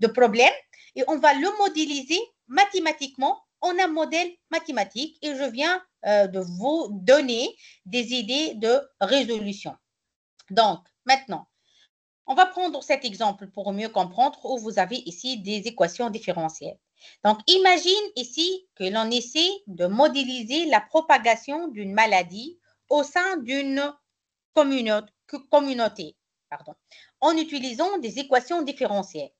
de problèmes, et on va le modéliser mathématiquement en un modèle mathématique et je viens de vous donner des idées de résolution. Donc, maintenant, on va prendre cet exemple pour mieux comprendre où vous avez ici des équations différentielles. Donc, imagine ici que l'on essaie de modéliser la propagation d'une maladie au sein d'une communauté en utilisant des équations différentielles.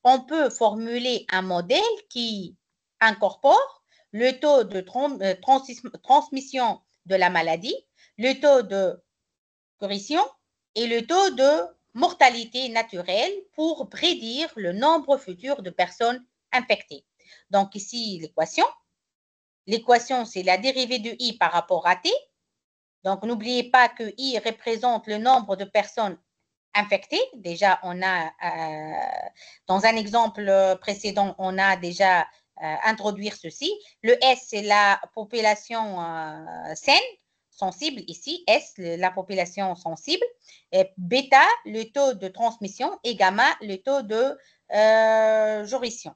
On peut formuler un modèle qui incorpore le taux de transmission de la maladie, le taux de guérison et le taux de mortalité naturelle pour prédire le nombre futur de personnes infectées. Donc ici, l'équation. L'équation, c'est la dérivée de i par rapport à t. Donc, n'oubliez pas que i représente le nombre de personnes infectées. Déjà, on a, dans un exemple précédent, on a déjà introduit ceci. Le S, c'est la population saine, sensible ici. S, la population sensible. Et bêta, le taux de transmission. Et gamma, le taux de guérison.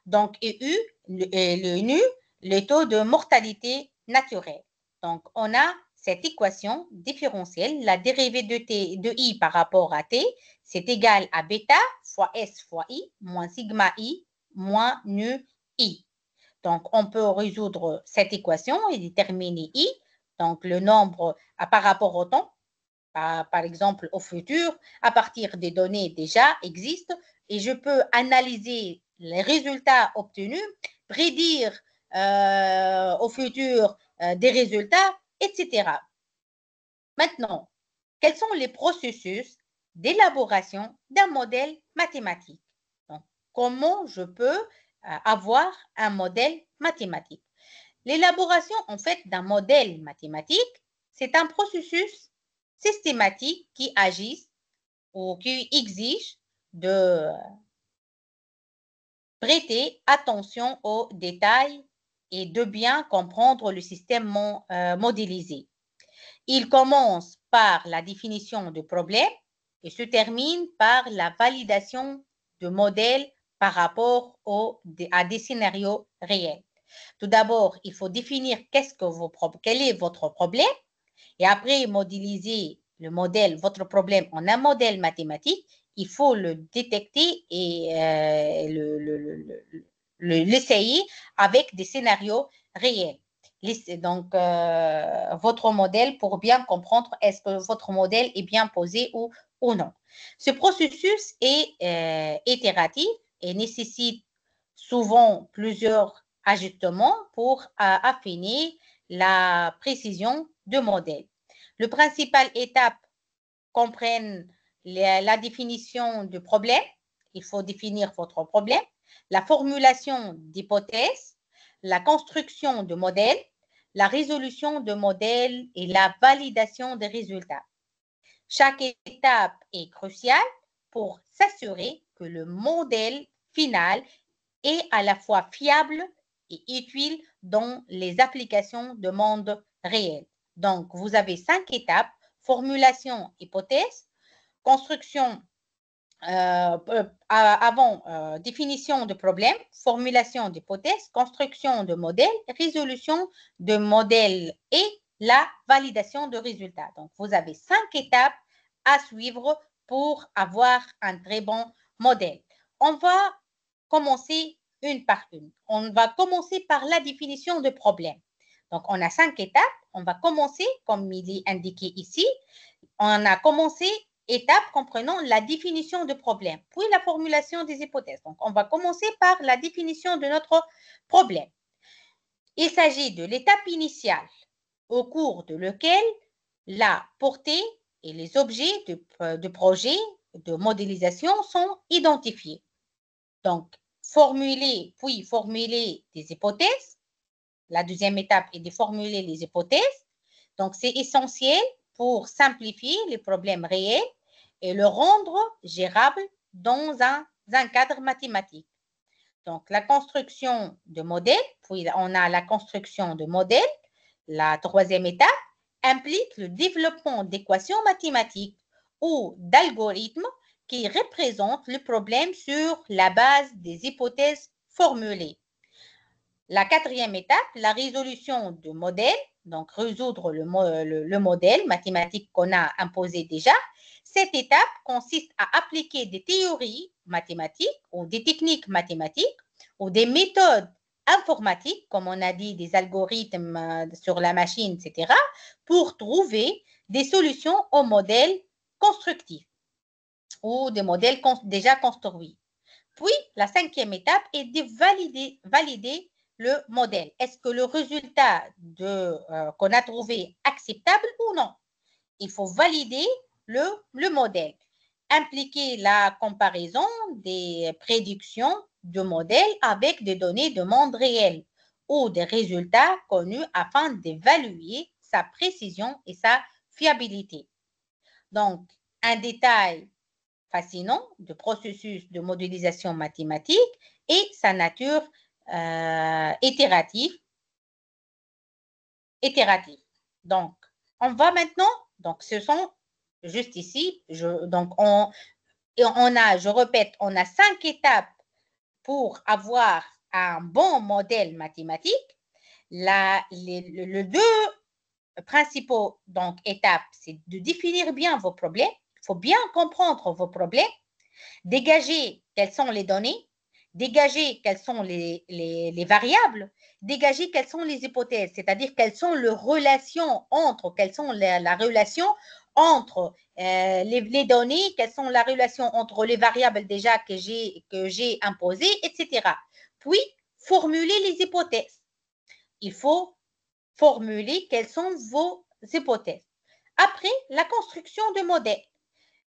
Donc, et U, le nu, le taux de mortalité naturelle. Donc, on a cette équation différentielle, la dérivée de i par rapport à t, c'est égal à bêta fois s fois i moins sigma i moins nu i. Donc, on peut résoudre cette équation et déterminer i, donc le nombre par rapport au temps, par exemple au futur, à partir des données déjà existent, et je peux analyser les résultats obtenus, prédire au futur des résultats, etc. Maintenant, quels sont les processus d'élaboration d'un modèle mathématique? Donc, comment je peux avoir un modèle mathématique? L'élaboration, en fait, d'un modèle mathématique, c'est un processus systématiques qui agissent ou qui exigent de prêter attention aux détails et de bien comprendre le système modélisé. Il commence par la définition du problème et se termine par la validation de modèles par rapport à des scénarios réels. Tout d'abord, il faut définir quel est votre problème et après modéliser le modèle, votre problème en un modèle mathématique. Il faut le détecter et l'essayer avec des scénarios réels. Donc, votre modèle pour bien comprendre est-ce que votre modèle est bien posé ou non. Ce processus est itératif et nécessite souvent plusieurs ajustements pour affiner la précision du modèle. Les principales étapes comprennent la définition du problème. Il faut définir votre problème, la formulation d'hypothèses, la construction de modèles, la résolution de modèles et la validation des résultats. Chaque étape est cruciale pour s'assurer que le modèle final est à la fois fiable et utile dans les applications de monde réel. Donc, vous avez 5 étapes: formulation, hypothèse, construction, définition de problème, formulation d'hypothèse, construction de modèle, résolution de modèle et la validation de résultats. Donc, vous avez 5 étapes à suivre pour avoir un très bon modèle. On va commencer une par une. On va commencer par la définition de problème. Donc, on a 5 étapes. On va commencer, comme il est indiqué ici, on a commencé étape comprenant la définition de problème, puis la formulation des hypothèses. Donc, on va commencer par la définition de notre problème. Il s'agit de l'étape initiale au cours de laquelle la portée et les objets de projet de modélisation sont identifiés. Donc, formuler des hypothèses. La deuxième étape est de formuler les hypothèses. Donc, c'est essentiel pour simplifier les problèmes réels et le rendre gérable dans un cadre mathématique. Donc, la construction de modèles, puis on a la construction de modèles. La troisième étape implique le développement d'équations mathématiques ou d'algorithmes qui représentent le problème sur la base des hypothèses formulées. La quatrième étape, la résolution du modèle, donc résoudre le modèle mathématique qu'on a imposé déjà. Cette étape consiste à appliquer des théories mathématiques ou des techniques mathématiques ou des méthodes informatiques, comme on a dit, des algorithmes sur la machine, etc., pour trouver des solutions aux modèles constructifs ou des modèles déjà construits. Puis, la cinquième étape est de valider le modèle. Est-ce que le résultat qu'on a trouvé est acceptable ou non? Il faut valider le modèle. Impliquer la comparaison des prédictions de modèles avec des données de monde réel ou des résultats connus afin d'évaluer sa précision et sa fiabilité. Donc, un détail fascinant du processus de modélisation mathématique et sa nature itérative. Donc, on va maintenant, donc ce sont juste ici, donc je répète, on a 5 étapes pour avoir un bon modèle mathématique. Les deux principaux étapes, c'est de définir bien vos problèmes. Il faut bien comprendre vos problèmes, dégager quelles sont les données, dégager quelles sont les variables, dégager quelles sont les hypothèses, c'est-à-dire quelles sont les relations entre, quelles sont la relation entre les données, quelles sont la relation entre les variables déjà que j'ai imposées, etc. Puis, formuler les hypothèses. Il faut formuler quelles sont vos hypothèses. Après, la construction de modèles.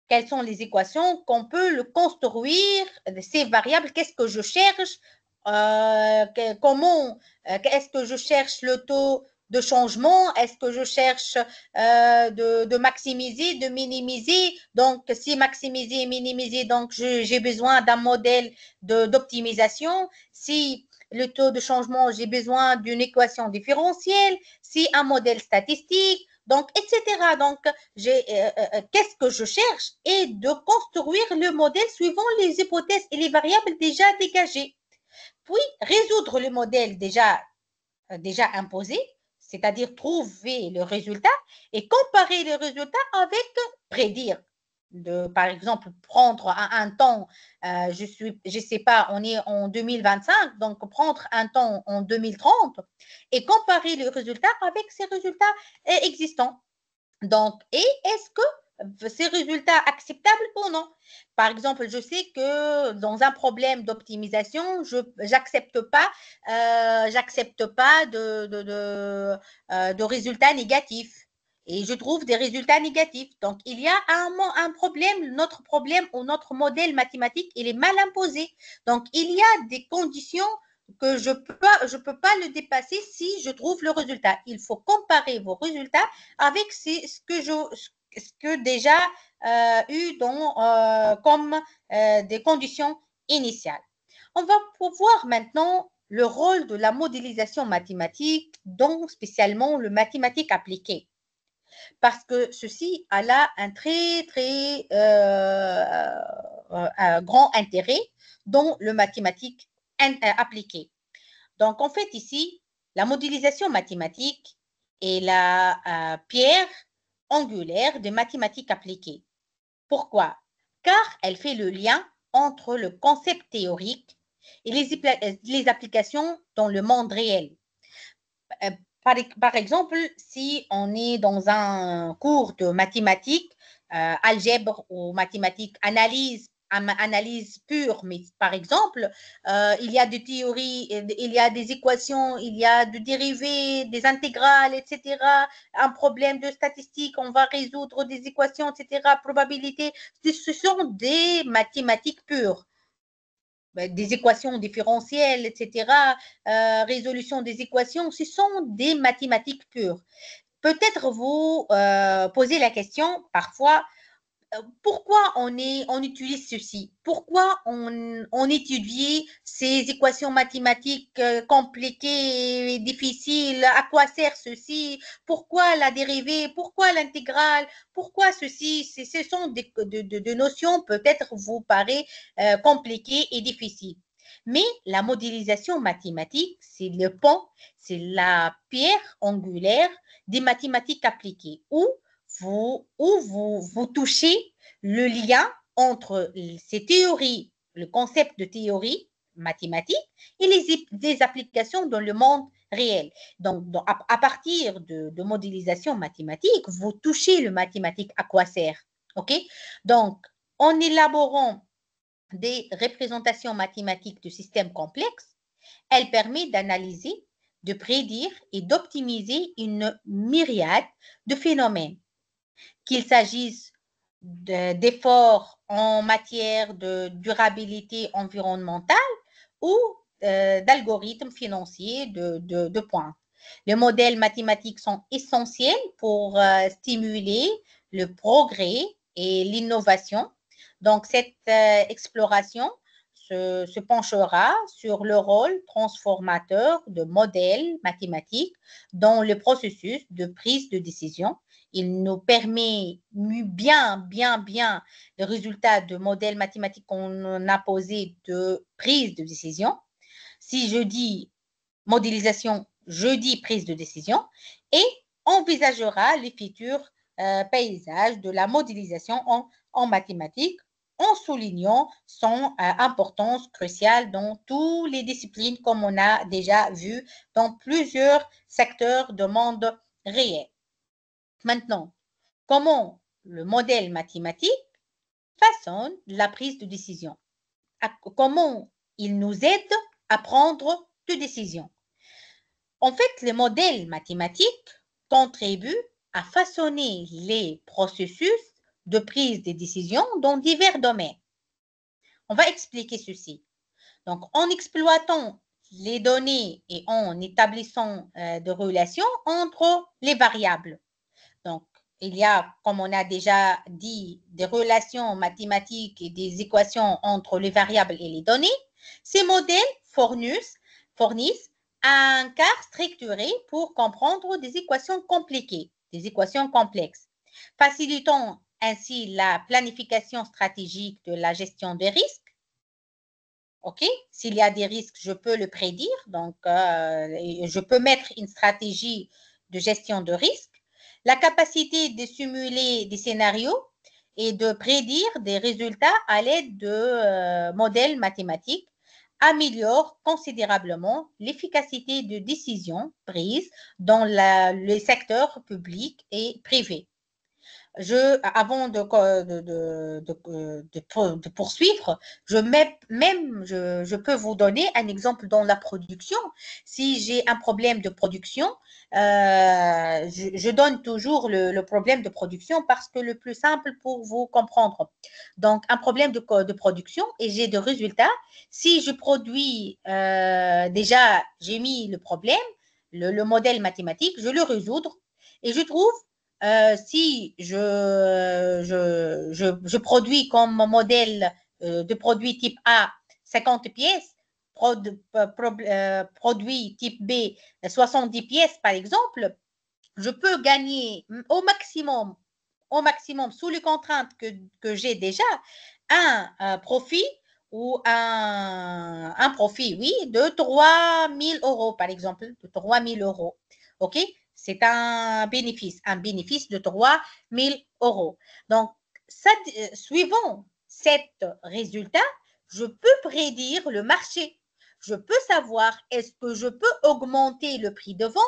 Quelles sont les équations qu'on peut le construire, ces variables, qu'est-ce que je cherche, comment est-ce que je cherche le taux de changement? Est-ce que je cherche de maximiser, de minimiser? Donc, si maximiser et minimiser, donc j'ai besoin d'un modèle d'optimisation. Si le taux de changement, j'ai besoin d'une équation différentielle. Si un modèle statistique, donc, etc. Donc, qu'est-ce que je cherche? Et de construire le modèle suivant les hypothèses et les variables déjà dégagées. Puis, résoudre le modèle déjà imposé, c'est-à-dire trouver le résultat et comparer le résultat avec prédire. Par exemple, prendre un temps, je sais pas, on est en 2025, donc prendre un temps en 2030 et comparer le résultat avec ces résultats existants. Donc, et est-ce que ces résultats acceptables ou non? Par exemple, je sais que dans un problème d'optimisation, je n'accepte pas, de résultats négatifs. Et je trouve des résultats négatifs. Donc, il y a un problème, notre problème ou notre modèle mathématique, il est mal imposé. Donc, il y a des conditions que je peux pas le dépasser si je trouve le résultat. Il faut comparer vos résultats avec ce que déjà eu comme des conditions initiales. On va pouvoir maintenant le rôle de la modélisation mathématique, dont spécialement le mathématique appliqué. Parce que ceci a là un très, très grand intérêt dans le mathématique appliqué. Donc, en fait, ici, la modélisation mathématique est la pierre angulaire des mathématiques appliquées. Pourquoi? Car elle fait le lien entre le concept théorique et les applications dans le monde réel. Par exemple, si on est dans un cours de mathématiques, algèbre ou mathématiques, analyse pure, mais par exemple, il y a des théories, il y a des équations, il y a des dérivés, des intégrales, etc. Un problème de statistique, on va résoudre des équations, etc. Probabilité, ce sont des mathématiques pures. Des équations différentielles, etc., résolution des équations, ce sont des mathématiques pures. Peut-être vous posez la question parfois, pourquoi on utilise ceci? Pourquoi on étudie ces équations mathématiques compliquées et difficiles? À quoi sert ceci? Pourquoi la dérivée? Pourquoi l'intégrale? Pourquoi ceci? Ce sont de notions peut-être vous paraît compliquées et difficiles. Mais la modélisation mathématique, c'est le pont, c'est la pierre angulaire des mathématiques appliquées, où vous touchez le lien entre ces théories, le concept de théorie mathématique et les applications dans le monde réel. Donc à partir de modélisation mathématique, vous touchez le mathématique à quoi sert. OK? Donc, en élaborant des représentations mathématiques de systèmes complexes, elle permet d'analyser, de prédire et d'optimiser une myriade de phénomènes, qu'il s'agisse d'efforts en matière de durabilité environnementale ou d'algorithmes financiers de pointe. Les modèles mathématiques sont essentiels pour stimuler le progrès et l'innovation. Donc, cette exploration se penchera sur le rôle transformateur de modèles mathématiques dans le processus de prise de décision. Il nous permet bien le résultat de modèles mathématiques qu'on a posé de prise de décision. Si je dis modélisation, je dis prise de décision, et envisagera les futurs paysages de la modélisation en mathématiques, en soulignant son importance cruciale dans toutes les disciplines, comme on a déjà vu dans plusieurs secteurs de monde réel. Maintenant, comment le modèle mathématique façonne la prise de décision? Comment il nous aide à prendre des décisions? En fait, les modèles mathématiques contribuent à façonner les processus de prise de décision dans divers domaines. On va expliquer ceci. Donc, en exploitant les données et en établissant de relations entre les variables. Donc, il y a, comme on a déjà dit, des relations mathématiques et des équations entre les variables et les données. Ces modèles fournissent un cadre structuré pour comprendre des équations compliquées, des équations complexes, facilitant ainsi la planification stratégique de la gestion des risques. OK? S'il y a des risques, je peux le prédire. Donc, je peux mettre une stratégie de gestion de risque. La capacité de simuler des scénarios et de prédire des résultats à l'aide de modèles mathématiques améliore considérablement l'efficacité de décisions prises dans le secteur public et privé. Avant de poursuivre, je peux vous donner un exemple dans la production. Si j'ai un problème de production, je donne toujours le problème de production parce que le plus simple pour vous comprendre. Donc, un problème de production et j'ai des résultats. Si je produis, déjà, j'ai mis le problème, le modèle mathématique, je le résoudre et je trouve si je produis comme modèle de produit type A 50 pièces, produit type B 70 pièces par exemple, je peux gagner au maximum sous les contraintes que j'ai déjà, un profit ou un profit, oui, de 3 000 euros par exemple, de 3 000 euros. OK? C'est un bénéfice de 3 000 euros. Donc, suivant cet résultat, je peux prédire le marché. Je peux savoir est-ce que je peux augmenter le prix de vente?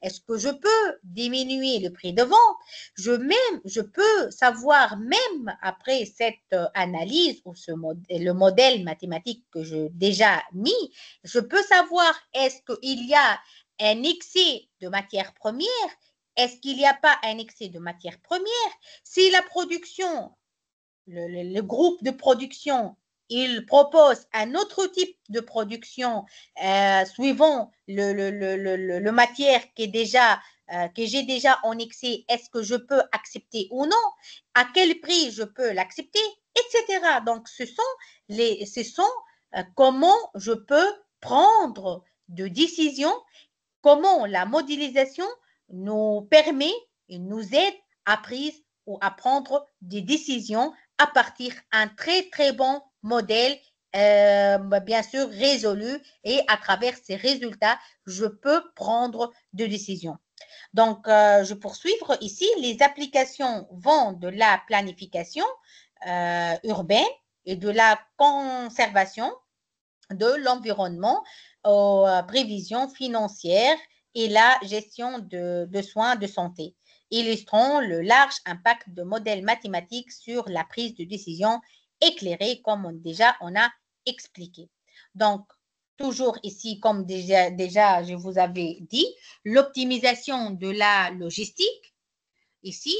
Est-ce que je peux diminuer le prix de vente? Je peux savoir même après cette analyse ou le modèle mathématique que j'ai déjà mis, je peux savoir est-ce qu'il y a un excès de matières premières? Est-ce qu'il n'y a pas un excès de matières premières? Si la production, le groupe de production, il propose un autre type de production suivant le matière que j'ai déjà en excès, est-ce que je peux accepter ou non? À quel prix je peux l'accepter? Etc. Donc, ce sont comment je peux prendre de décisions, comment la modélisation nous permet et nous aide à prise ou à prendre des décisions à partir d'un très, très bon modèle, bien sûr, résolu. Et à travers ces résultats, je peux prendre des décisions. Donc, je poursuis ici. Les applications vont de la planification urbaine et de la conservation de l'environnement aux prévisions financières et la gestion de soins de santé, illustrant le large impact de modèles mathématiques sur la prise de décision éclairée, comme déjà on a expliqué. Donc, toujours ici, comme déjà je vous avais dit, l'optimisation de la logistique. Ici,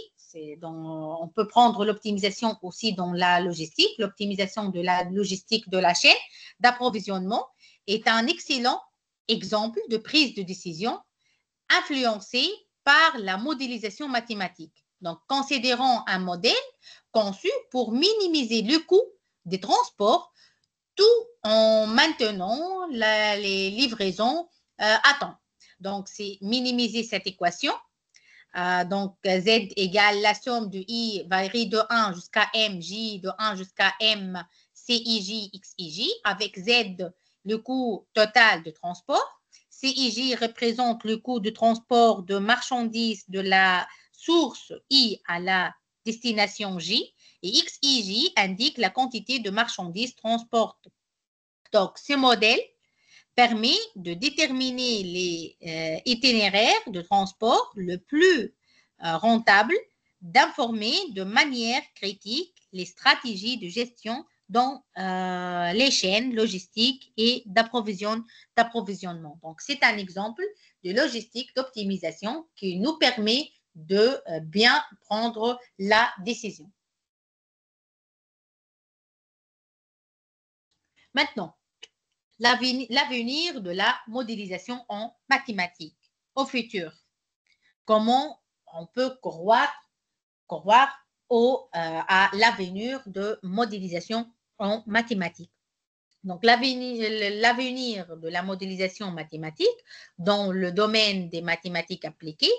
on peut prendre l'optimisation aussi dans la logistique. L'optimisation de la logistique de la chaîne d'approvisionnement est un excellent exemple de prise de décision influencée par la modélisation mathématique. Donc, considérons un modèle conçu pour minimiser le coût des transports tout en maintenant les livraisons à temps. Donc, c'est minimiser cette équation. Donc, Z égale la somme de I varie de 1 jusqu'à M, J de 1 jusqu'à M, CIJ, XIJ, avec Z, le coût total de transport. CIJ représente le coût de transport de marchandises de la source I à la destination J. Et XIJ indique la quantité de marchandises transportées. Donc, ce modèle permet de déterminer les itinéraires de transport le plus rentable, d'informer de manière critique les stratégies de gestion dans les chaînes logistiques et d'approvisionnement. Donc, c'est un exemple de logistique d'optimisation qui nous permet de bien prendre la décision. Maintenant, l'avenir de la modélisation en mathématiques au futur. Comment on peut croire à l'avenir de modélisation en mathématiques. Donc, l'avenir de la modélisation mathématique dans le domaine des mathématiques appliquées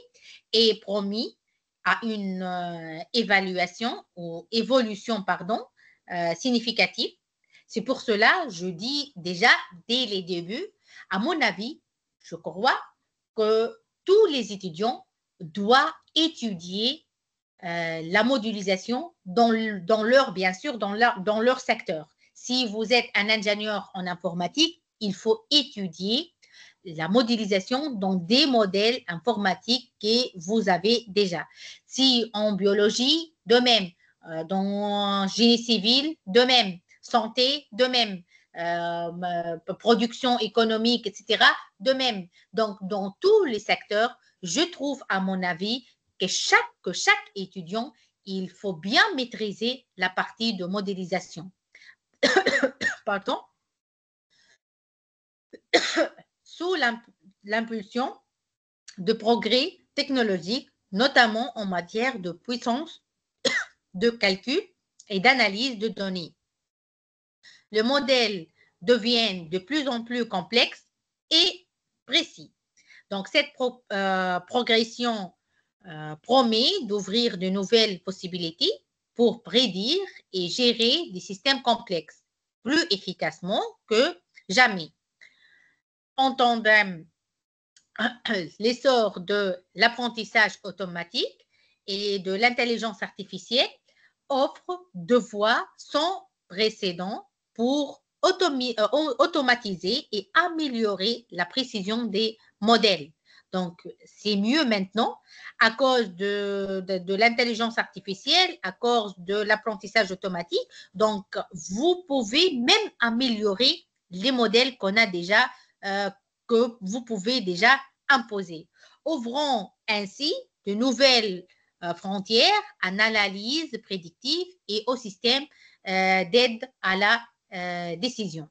est promis à une évolution significative. C'est pour cela, je dis déjà dès les débuts, à mon avis, je crois que tous les étudiants doivent étudier la modélisation dans leur secteur. Si vous êtes un ingénieur en informatique, il faut étudier la modélisation dans des modèles informatiques que vous avez déjà. Si en biologie, de même. Dans génie civil, de même. Santé, de même. Production économique, etc., de même. Donc, dans tous les secteurs, je trouve, à mon avis, que chaque étudiant, il faut bien maîtriser la partie de modélisation. Pardon. Sous l'impulsion de progrès technologiques, notamment en matière de puissance de calcul et d'analyse de données. Le modèle devient de plus en plus complexe et précis. Donc, cette progression promet d'ouvrir de nouvelles possibilités pour prédire et gérer des systèmes complexes plus efficacement que jamais. En tandem, l'essor de l'apprentissage automatique et de l'intelligence artificielle offre deux voies sans précédent pour automatiser et améliorer la précision des modèles. Donc, c'est mieux maintenant à cause de l'intelligence artificielle, à cause de l'apprentissage automatique. Donc, vous pouvez même améliorer les modèles qu'on a déjà, que vous pouvez déjà imposer. Ouvrons ainsi de nouvelles frontières en analyse prédictive et au système d'aide à la décision.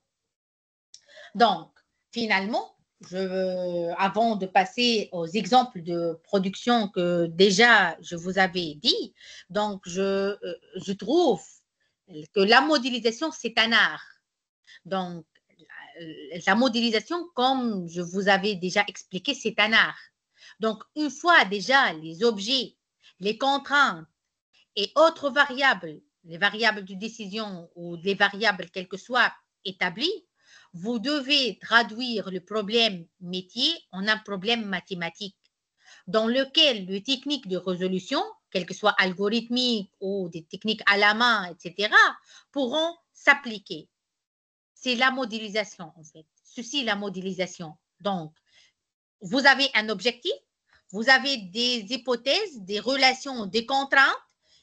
Donc, finalement, avant de passer aux exemples de production que déjà je vous avais dit, donc je trouve que la modélisation, c'est un art. Donc, la modélisation, comme je vous avais déjà expliqué, c'est un art. Donc, une fois déjà les objets, les contraintes et autres variables, les variables de décision ou les variables quelles que soient établies, vous devez traduire le problème métier en un problème mathématique dans lequel les techniques de résolution, quelles que soient algorithmiques ou des techniques à la main, etc., pourront s'appliquer. C'est la modélisation, en fait. Ceci, la modélisation. Donc, vous avez un objectif, vous avez des hypothèses, des relations, des contraintes,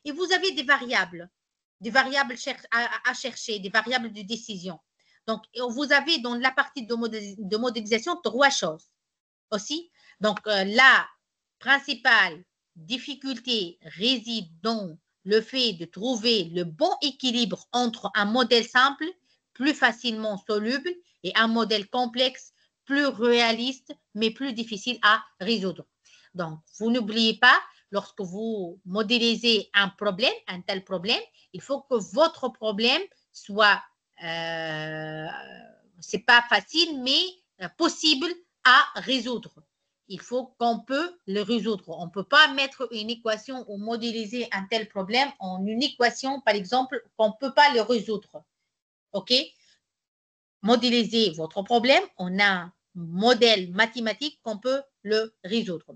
et vous avez des variables à chercher, des variables de décision. Donc, vous avez dans la partie de modélisation trois choses aussi. Donc, la principale difficulté réside dans le fait de trouver le bon équilibre entre un modèle simple, plus facilement soluble, et un modèle complexe, plus réaliste, mais plus difficile à résoudre. Donc, vous n'oubliez pas, lorsque vous modélisez un problème, un tel problème, il faut que votre problème soit, c'est pas facile, mais possible à résoudre. Il faut qu'on peut le résoudre. On ne peut pas mettre une équation ou modéliser un tel problème en une équation, par exemple, qu'on ne peut pas le résoudre. OK? Modéliser votre problème, on a un modèle mathématique qu'on peut le résoudre.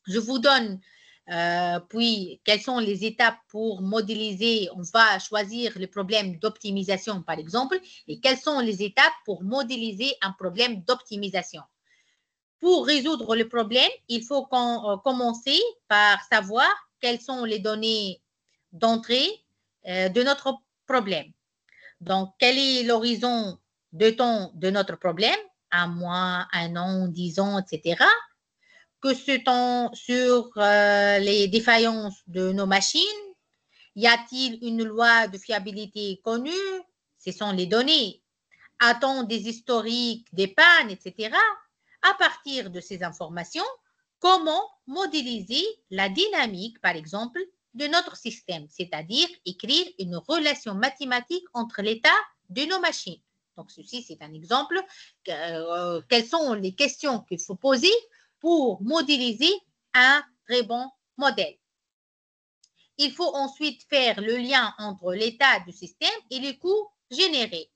Je vous donne puis quelles sont les étapes pour modéliser. On va choisir le problème d'optimisation, par exemple, et quelles sont les étapes pour modéliser un problème d'optimisation. Pour résoudre le problème, il faut commencer par savoir quelles sont les données d'entrée de notre problème. Donc, quel est l'horizon de temps de notre problème? Un mois, un an, 10 ans, etc. Que sait-on sur les défaillances de nos machines? Y a-t-il une loi de fiabilité connue? Ce sont les données. A-t-on des historiques, des pannes, etc. À partir de ces informations, comment modéliser la dynamique, par exemple, de notre système, c'est-à-dire écrire une relation mathématique entre l'état de nos machines. Donc, ceci, c'est un exemple. Quelles sont les questions qu'il faut poser pour modéliser un très bon modèle? Il faut ensuite faire le lien entre l'état du système et les coûts générés.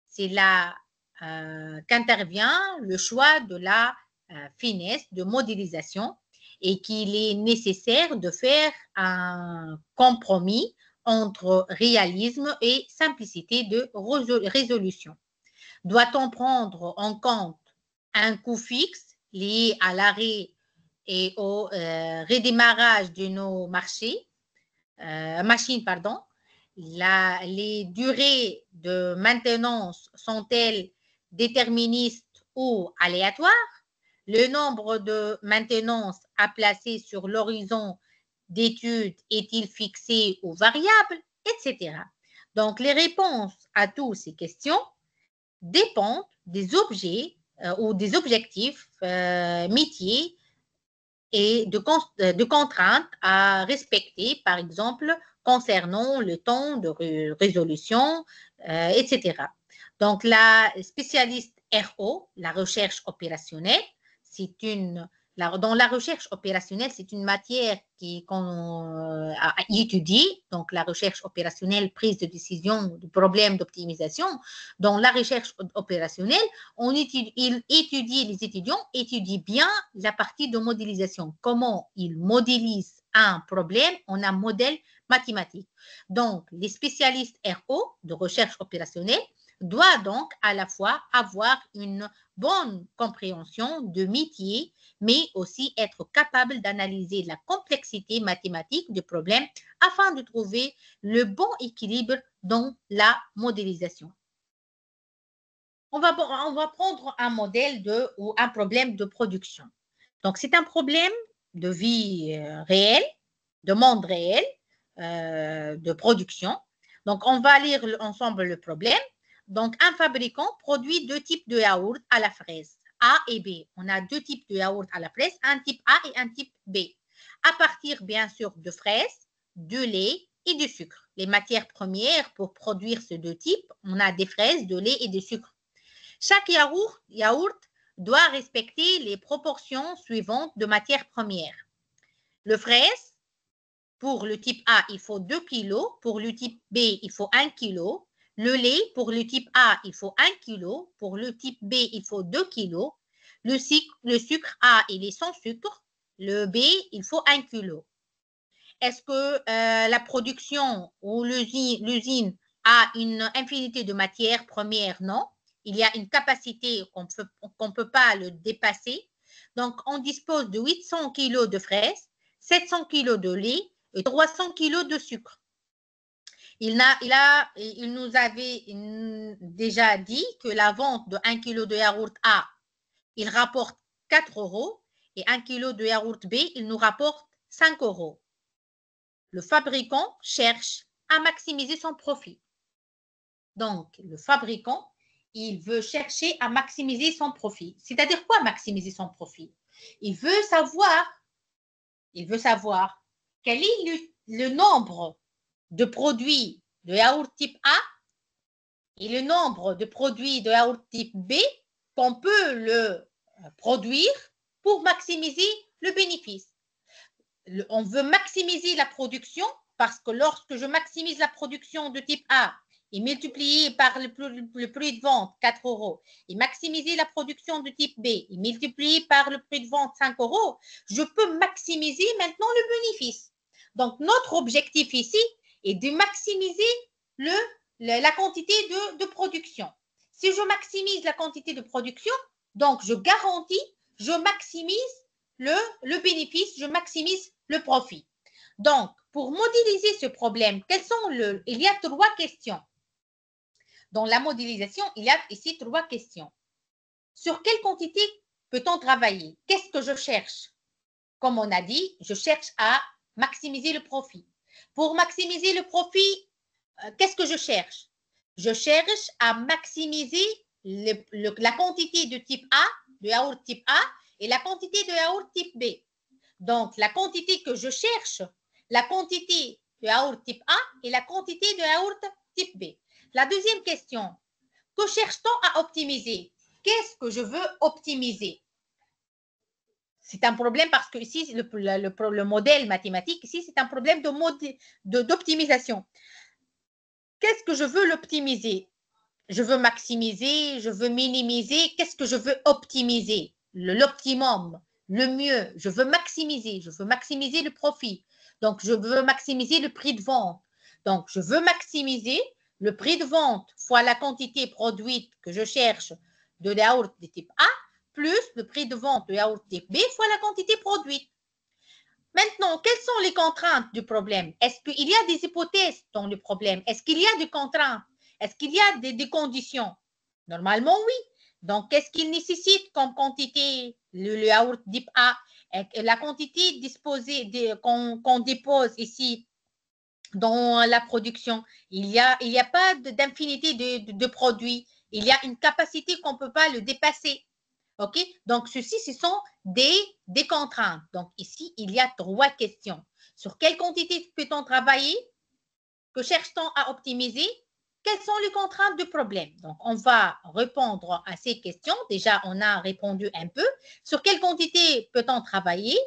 C'est là qu'intervient le choix de la finesse de modélisation et qu'il est nécessaire de faire un compromis entre réalisme et simplicité de résolution. Doit-on prendre en compte un coût fixe lié à l'arrêt et au redémarrage de nos machines, pardon? Les durées de maintenance sont-elles déterministes ou aléatoires? Le nombre de maintenances à placer sur l'horizon d'études est-il fixé ou variable, etc. Donc, les réponses à toutes ces questions dépendent des objets ou des objectifs métiers et de contraintes à respecter, par exemple, concernant le temps de résolution, etc. Donc, la spécialiste RO, la recherche opérationnelle, dans la recherche opérationnelle, c'est une matière qu'on étudie, donc la recherche opérationnelle, prise de décision, de problèmes d'optimisation. Dans la recherche opérationnelle, les étudiants étudient bien la partie de modélisation, comment ils modélisent un problème en un modèle mathématique. Donc, les spécialistes RO de recherche opérationnelle doivent donc à la fois avoir une bonne compréhension de métier, mais aussi être capable d'analyser la complexité mathématique du problème afin de trouver le bon équilibre dans la modélisation. On va prendre un modèle ou un problème de production. Donc, c'est un problème de vie réelle, de monde réel, de production. Donc, on va lire ensemble le problème. Donc, un fabricant produit deux types de yaourts à la fraise, A et B. On a deux types de yaourts à la fraise, un type A et un type B. À partir, bien sûr, de fraises, de lait et de sucre. Les matières premières pour produire ces deux types, on a des fraises, de lait et de sucre. Chaque yaourt doit respecter les proportions suivantes de matières premières. Le fraise, pour le type A, il faut 2 kg. Pour le type B, il faut 1 kg. Le lait, pour le type A, il faut 1 kg. Pour le type B, il faut 2 kg. Le sucre A, il est sans sucre. Le B, il faut 1 kg. Est-ce que la production ou l'usine a une infinité de matières premières? Non. Il y a une capacité qu'on ne peut pas le dépasser. Donc, on dispose de 800 kg de fraises, 700 kg de lait et 300 kg de sucre. Il nous avait déjà dit que la vente de 1 kg de yaourt A, il rapporte 4 € et 1 kg de yaourt B, il nous rapporte 5 €. Le fabricant cherche à maximiser son profit. Donc, le fabricant, il veut chercher à maximiser son profit. C'est-à-dire quoi maximiser son profit? Il veut savoir quel est le nombre de produits de yaourt type A et le nombre de produits de yaourt type B qu'on peut le produire pour maximiser le bénéfice. On veut maximiser la production parce que lorsque je maximise la production de type A et multiplié par le prix de vente, 4 € et maximiser la production de type B et multiplié par le prix de vente, 5 €, je peux maximiser maintenant le bénéfice. Donc, notre objectif ici est de maximiser la quantité de production. Si je maximise la quantité de production, donc je garantis, je maximise le bénéfice, je maximise le profit. Donc, pour modéliser ce problème, il y a 3 questions. Dans la modélisation, il y a ici 3 questions. Sur quelle quantité peut-on travailler? Qu'est-ce que je cherche? Comme on a dit, je cherche à maximiser le profit. Pour maximiser le profit, qu'est-ce que je cherche? je cherche à maximiser la quantité de type A, de yaourt type A, et la quantité de yaourt type B. Donc, la quantité que je cherche, la quantité de yaourt type A et la quantité de yaourt type B. La deuxième question, que cherche-t-on à optimiser? Qu'est-ce que je veux optimiser? C'est un problème parce que ici, le modèle mathématique, ici, c'est un problème d'optimisation. Qu'est-ce que je veux l'optimiser? Je veux maximiser, je veux minimiser. Qu'est-ce que je veux optimiser? L'optimum, le mieux. Je veux maximiser le profit. Donc, je veux maximiser le prix de vente. Donc, je veux maximiser le prix de vente fois la quantité produite que je cherche de yaourt de type A, plus le prix de vente de yaourt type B fois la quantité produite. Maintenant, quelles sont les contraintes du problème? Est-ce qu'il y a des hypothèses dans le problème? Est-ce qu'il y a des contraintes? Est-ce qu'il y a des conditions? Normalement, oui. Donc, qu'est-ce qu'il nécessite comme quantité, le yaourt type A? La quantité disposée qu'on dépose ici dans la production, il y a pas d'infinité de produits. Il y a une capacité qu'on ne peut pas le dépasser. OK? Donc, ceci, ce sont des contraintes. Donc, ici, il y a 3 questions. Sur quelle quantité peut-on travailler? Que cherche-t-on à optimiser? Quelles sont les contraintes du problème? Donc, on va répondre à ces questions. Déjà, on a répondu un peu. Sur quelle quantité peut-on travailler?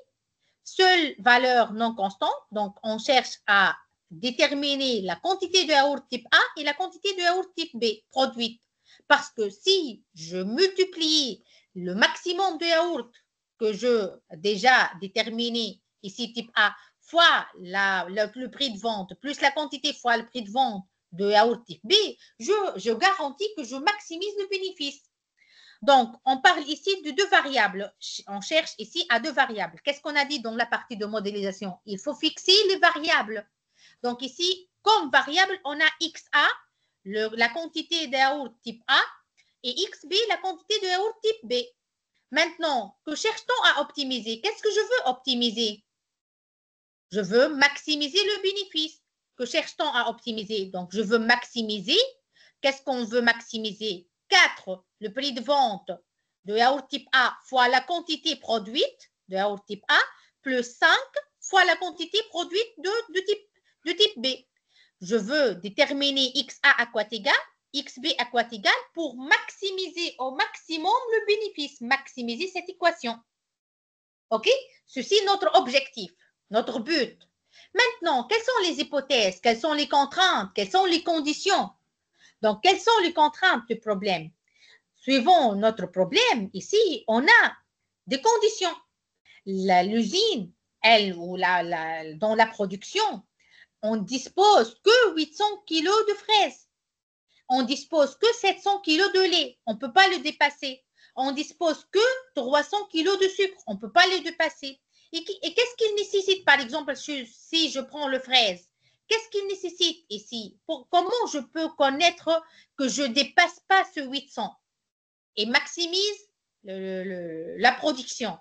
Seule valeur non constante. Donc, on cherche à déterminer la quantité de yaourt type A et la quantité de yaourt type B produite. Parce que si je multiplie le maximum de yaourt que je déjà déterminé ici type A fois le prix de vente plus la quantité fois le prix de vente de yaourt type B, je garantis que je maximise le bénéfice. Donc, on parle ici de 2 variables. On cherche ici à 2 variables. Qu'est-ce qu'on a dit dans la partie de modélisation? Il faut fixer les variables. Donc, ici, comme variable, on a XA, la quantité de yaourt type A, et XB, la quantité de yaourt type B. Maintenant, que cherche-t-on à optimiser? Qu'est-ce que je veux optimiser? Je veux maximiser le bénéfice. Que cherche-t-on à optimiser? Donc, je veux maximiser. Qu'est-ce qu'on veut maximiser? 4, le prix de vente de yaourt type A fois la quantité produite de yaourt type A, plus 5 fois la quantité produite de type B. Je veux déterminer XA à quoi égal, XB à quoi égal pour maximiser au maximum le bénéfice, maximiser cette équation. OK? Ceci est notre objectif, notre but. Maintenant, quelles sont les hypothèses? Quelles sont les contraintes? Quelles sont les conditions? Donc, quelles sont les contraintes du problème? Suivant notre problème, ici, on a des conditions. L'usine, elle, ou dans la production, on dispose que 800 kg de fraises. On dispose que 700 kg de lait. On ne peut pas le dépasser. On dispose que 300 kg de sucre. On ne peut pas le dépasser. Et qu'est-ce qu'il nécessite, par exemple, si je prends le fraise? Qu'est-ce qu'il nécessite ici? Comment je peux connaître que je ne dépasse pas ce 800 et maximise la production?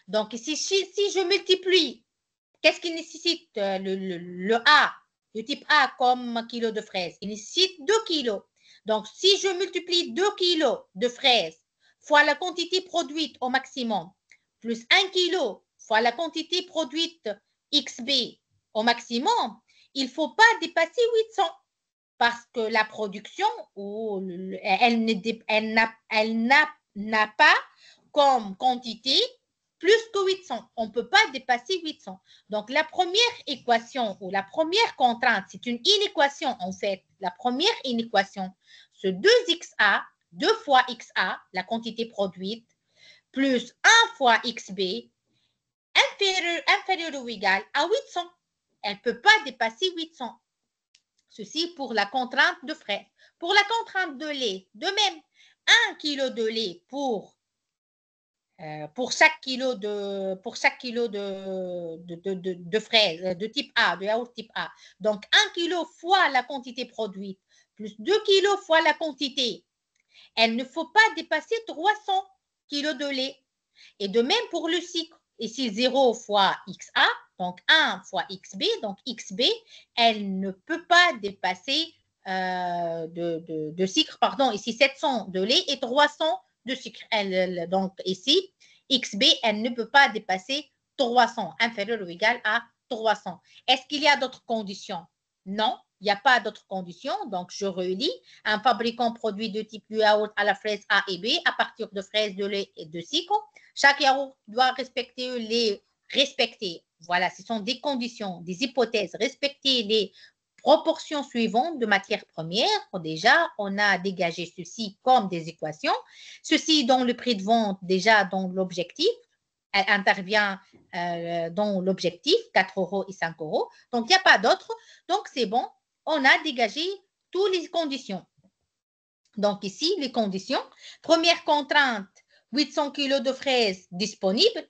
Donc, si je multiplie, qu'est-ce qu'il nécessite le A, le type A comme kilo de fraises? Il nécessite 2 kilos. Donc, si je multiplie 2 kilos de fraises fois la quantité produite au maximum, plus 1 kilo fois la quantité produite XB au maximum, il ne faut pas dépasser 800 parce que la production, elle n'a pas comme quantité plus que 800. On ne peut pas dépasser 800. Donc, la première équation ou la première contrainte, c'est une inéquation en fait. La première inéquation, ce 2XA, 2 fois XA, la quantité produite, plus 1 fois XB, inférieur ou égal à 800. Elle ne peut pas dépasser 800. Ceci pour la contrainte de fraises. Pour la contrainte de lait, de même, 1 kg de lait pour chaque kilo de fraises de type A, de yaourt type A. Donc, 1 kg fois la quantité produite, plus 2 kg fois la quantité. Il ne faut pas dépasser 300 kg de lait. Et de même pour le sucre. Ici, 0 fois XA, donc 1 fois XB, donc XB, elle ne peut pas dépasser de sucre, pardon, ici 700 de lait et 300 de sucre. Donc ici, XB, elle ne peut pas dépasser 300, inférieur ou égal à 300. Est-ce qu'il y a d'autres conditions? Non, il n'y a pas d'autres conditions. Donc, je relis. Un fabricant produit de type yaourt à la fraise A et B à partir de fraises, de lait et de sucre. Chaque yaourt doit respecter. Voilà, ce sont des conditions, des hypothèses. Respecter les proportions suivantes de matières premières. Déjà, on a dégagé ceci comme des équations. Ceci dans le prix de vente, déjà dans l'objectif. Elle intervient dans l'objectif, 4 euros et 5 euros. Donc, il n'y a pas d'autre. Donc, c'est bon. On a dégagé toutes les conditions. Donc, ici, les conditions. Première contrainte, 800 kg de fraises disponibles.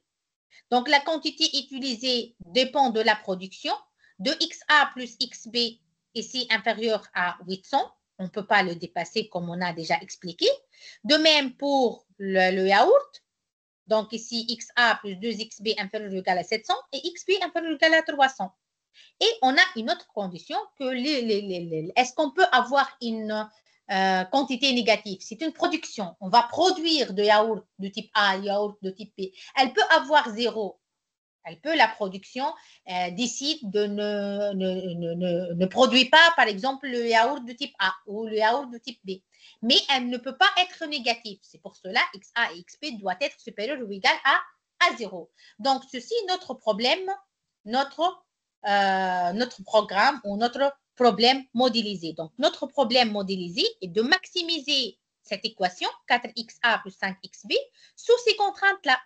Donc, la quantité utilisée dépend de la production. De XA plus XB, ici inférieur à 800. On ne peut pas le dépasser comme on a déjà expliqué. De même pour le yaourt. Donc, ici, XA plus 2XB inférieur ou égal à 700 et XB inférieur ou égal à 300. Et on a une autre condition que est-ce qu'on peut avoir une quantité négative? C'est une production. On va produire de yaourt de type A, yaourt de type B. Elle peut avoir 0. Elle peut, la production décide de ne produire pas, par exemple, le yaourt de type A ou le yaourt de type B. Mais elle ne peut pas être négative. C'est pour cela XA et XB doivent être supérieurs ou égal à 0. Donc, ceci, notre problème, notre programme ou notre problème modélisé. Donc, notre problème modélisé est de maximiser cette équation, 4XA plus 5XB, sous ces contraintes-là.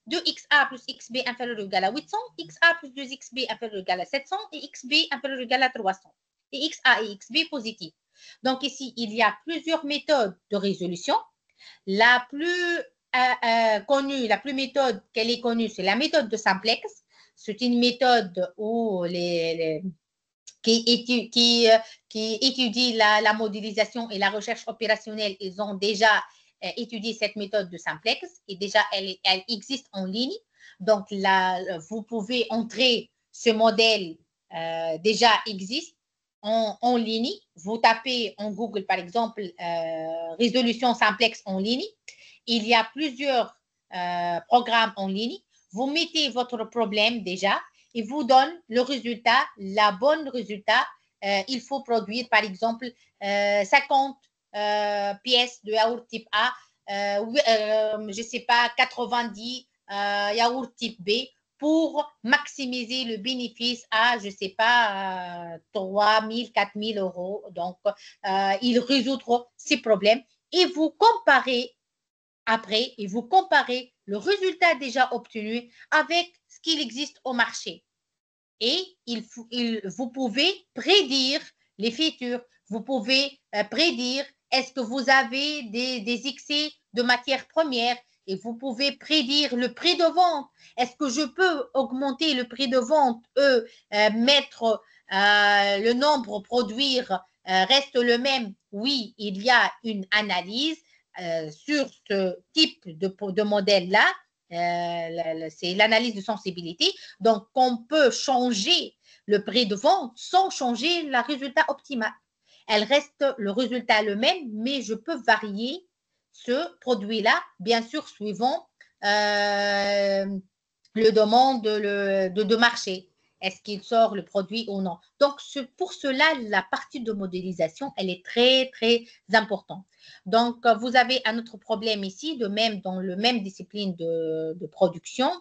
2XA plus XB inférieur ou égal à 800, XA plus 2XB inférieur ou égal à 700 et XB inférieur ou égal à 300. Et XA et XB positifs. Donc ici, il y a plusieurs méthodes de résolution. La plus connue, la plus méthode qu'elle est connue, c'est la méthode de simplex. C'est une méthode où qui étudie la modélisation et la recherche opérationnelle. Ils ont déjà étudié cette méthode de simplex et déjà elle existe en ligne. Donc là, vous pouvez entrer ce modèle déjà existe en ligne. Vous tapez en Google par exemple résolution simplex en ligne. Il y a plusieurs programmes en ligne. Vous mettez votre problème déjà et vous donne le résultat, la bonne résultat. Il faut produire, par exemple, 50 pièces de yaourt type A, je ne sais pas, 90 yaourt type B pour maximiser le bénéfice à, je ne sais pas, 3 000, 4 000 euros. Donc, il résoudra ces problèmes et vous comparez après et vous comparez le résultat déjà obtenu avec ce qu'il existe au marché. Et vous pouvez prédire les futurs. Vous pouvez prédire est-ce que vous avez des excès de matières premières et vous pouvez prédire le prix de vente. Est-ce que je peux augmenter le prix de vente, mettre le nombre, produire reste le même? Oui, il y a une analyse sur ce type de modèle-là. C'est l'analyse de sensibilité. Donc, on peut changer le prix de vente sans changer le résultat optimal. Elle reste le résultat le même, mais je peux varier ce produit-là, bien sûr, suivant le demande de marché. Est-ce qu'il sort le produit ou non? Donc, pour cela, la partie de modélisation, elle est très, très importante. Donc, vous avez un autre problème ici, de même dans le même discipline de production.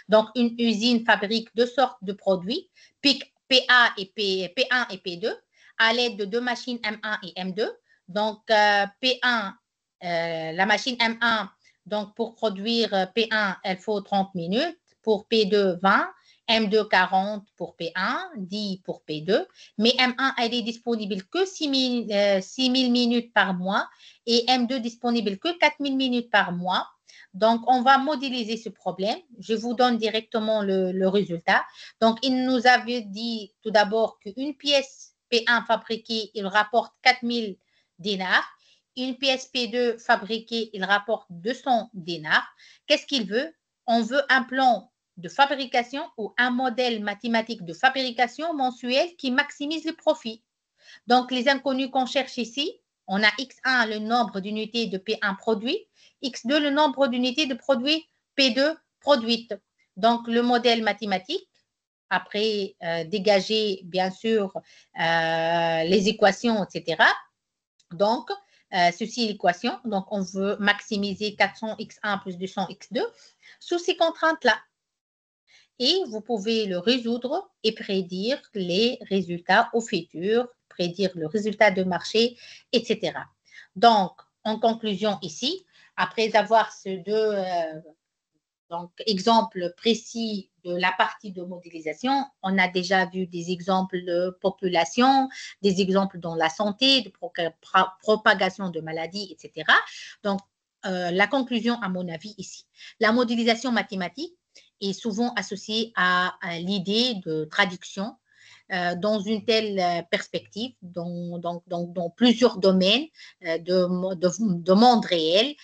Donc, une usine fabrique deux sortes de produits, P1 et P2, à l'aide de deux machines M1 et M2. Donc, P1, la machine M1, donc pour produire P1, il faut 30 minutes. Pour P2, 20. M2, 40 pour P1, 10 pour P2. Mais M1, elle est disponible que 6 000 minutes par mois et M2 disponible que 4 000 minutes par mois. Donc, on va modéliser ce problème. Je vous donne directement le résultat. Donc, il nous avait dit tout d'abord qu'une pièce P1 fabriquée, il rapporte 4 000 dinars. Une pièce P2 fabriquée, il rapporte 200 dinars. Qu'est-ce qu'il veut? On veut un plan de fabrication ou un modèle mathématique de fabrication mensuel qui maximise le profit. Donc, les inconnus qu'on cherche ici, on a X1, le nombre d'unités de P1 produit, X2, le nombre d'unités de produits P2 produites. Donc, le modèle mathématique, après dégager, bien sûr, les équations, etc. Donc, ceci est l'équation. Donc, on veut maximiser 400x1 plus 200x2 sous ces contraintes-là. Et vous pouvez le résoudre et prédire les résultats au futur, prédire le résultat de marché, etc. Donc, en conclusion ici, après avoir ces deux exemples précis de la partie de modélisation, on a déjà vu des exemples de population, des exemples dans la santé, de propagation de maladies, etc. Donc, la conclusion, à mon avis, ici, la modélisation mathématique est souvent associée à l'idée de traduction dans une telle perspective, dans plusieurs domaines de monde réel,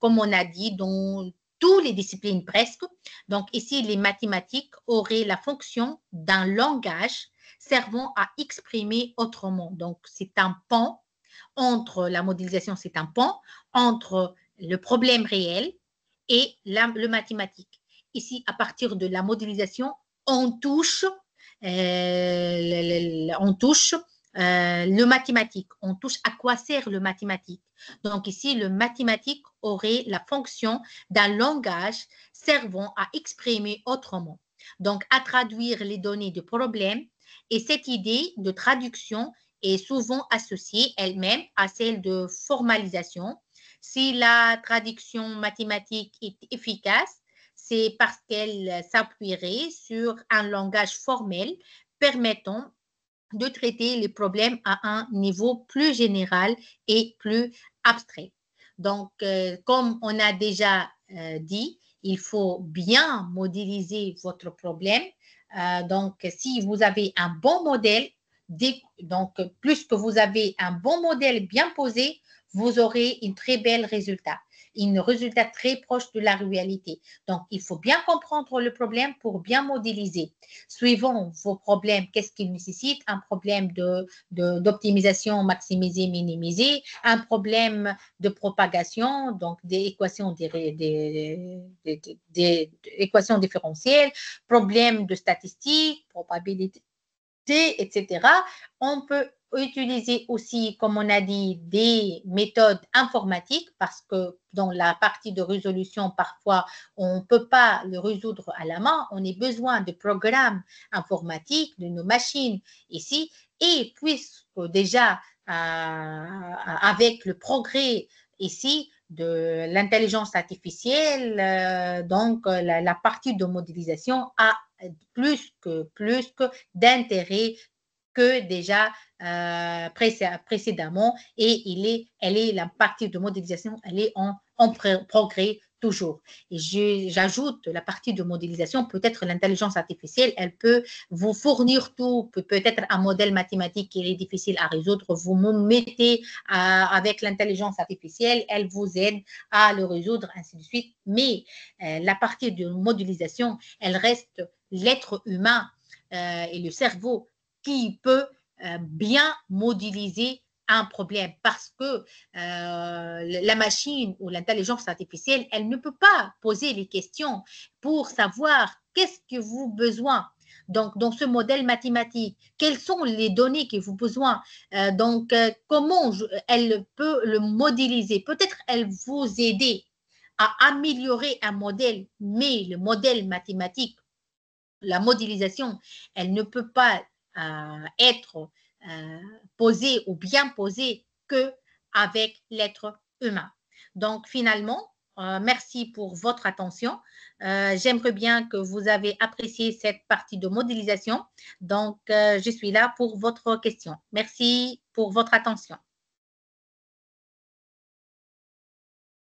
comme on a dit, dans toutes les disciplines presque. Donc ici, les mathématiques auraient la fonction d'un langage servant à exprimer autrement. Donc c'est un pont entre la modélisation, c'est un pont entre le problème réel et le mathématique. Ici, à partir de la modélisation, on touche le mathématique. On touche à quoi sert le mathématique. Donc ici, le mathématique aurait la fonction d'un langage servant à exprimer autrement. Donc, à traduire les données de problème. Et cette idée de traduction est souvent associée elle-même à celle de formalisation. Si la traduction mathématique est efficace, c'est parce qu'elle s'appuierait sur un langage formel permettant de traiter les problèmes à un niveau plus général et plus abstrait. Donc, comme on a déjà dit, il faut bien modéliser votre problème. Donc, si vous avez un bon modèle, donc plus que vous avez un bon modèle bien posé, vous aurez un très bel résultat, un résultat très proche de la réalité. Donc, il faut bien comprendre le problème pour bien modéliser. Suivant vos problèmes, qu'est-ce qu'ils nécessitent? Un problème d'optimisation maximisée, minimisée, un problème de propagation, donc des équations, des équations différentielles, problème de statistiques, probabilité, etc. On peut utiliser aussi, comme on a dit, des méthodes informatiques parce que dans la partie de résolution, parfois, on ne peut pas le résoudre à la main. On a besoin de programmes informatiques, de nos machines ici. Et puisque déjà, avec le progrès ici de l'intelligence artificielle, donc la partie de modélisation a plus que d'intérêt que déjà précédemment et elle est la partie de modélisation, elle est en progrès toujours. Et j'ajoute la partie de modélisation, peut-être l'intelligence artificielle, elle peut vous fournir tout, peut-être un modèle mathématique qui est difficile à résoudre, vous me mettez avec l'intelligence artificielle, elle vous aide à le résoudre, ainsi de suite. Mais la partie de modélisation, elle reste l'être humain et le cerveau qui peut bien modéliser un problème parce que la machine ou l'intelligence artificielle, elle ne peut pas poser les questions pour savoir qu'est-ce que vous avez besoin. Donc, dans ce modèle mathématique, quelles sont les données que vous avez besoin? Comment elle peut le modéliser? Peut-être elle vous aider à améliorer un modèle, mais le modèle mathématique, la modélisation, elle ne peut pas être posée ou bien posée que avec l'être humain. Donc, finalement, merci pour votre attention. J'aimerais bien que vous avez apprécié cette partie de modélisation. Donc, je suis là pour votre question. Merci pour votre attention.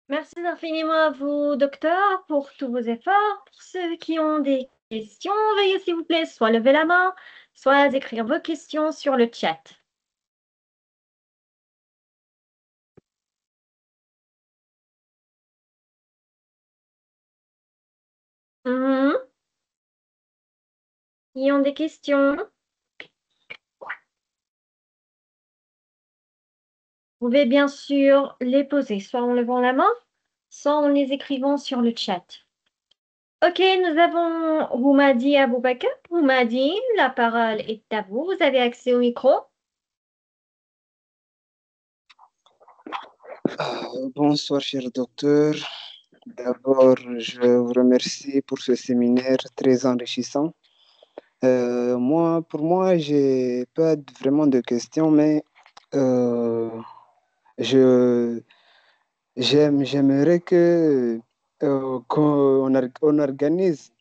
Merci infiniment à vous, docteur, pour tous vos efforts. Pour ceux qui ont des questions, veuillez s'il vous plaît soit lever la main, soit écrire vos questions sur le chat. Ils ont des questions? Vous pouvez bien sûr les poser, soit en levant la main, soit en les écrivant sur le chat. Ok, nous avons Roumadi Aboubakar. Roumadi, la parole est à vous. Vous avez accès au micro. Bonsoir, cher docteur. D'abord, je vous remercie pour ce séminaire très enrichissant. Pour moi, j'ai pas vraiment de questions, mais euh, je, j'aimerais qu'on organise,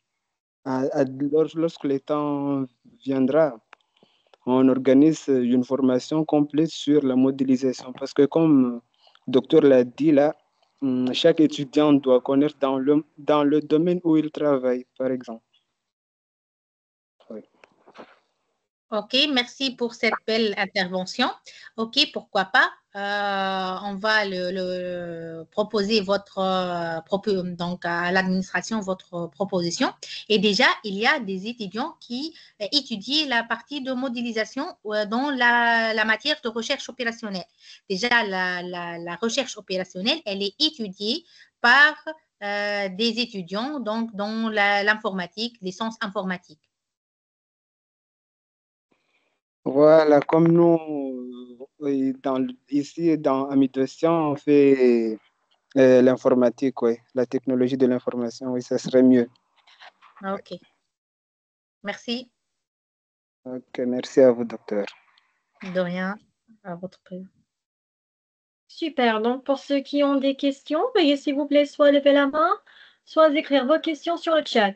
lorsque le temps viendra, on organise une formation complète sur la modélisation. Parce que comme le docteur l'a dit là, chaque étudiant doit connaître dans le domaine où il travaille, par exemple. Oui. Ok, merci pour cette belle intervention. Ok, pourquoi pas. On va proposer donc à l'administration votre proposition. Et déjà, il y a des étudiants qui étudient la partie de modélisation dans la matière de recherche opérationnelle. Déjà, la recherche opérationnelle, elle est étudiée par des étudiants donc dans l'informatique, les sciences informatiques. Voilà, comme nous, ici dans Amidocian, on fait l'informatique, oui, la technologie de l'information, oui, ça serait mieux. Ok, merci. Ok, merci à vous, docteur. De rien, à votre place. Super. Donc, pour ceux qui ont des questions, veuillez s'il vous plaît soit lever la main, soit écrire vos questions sur le chat.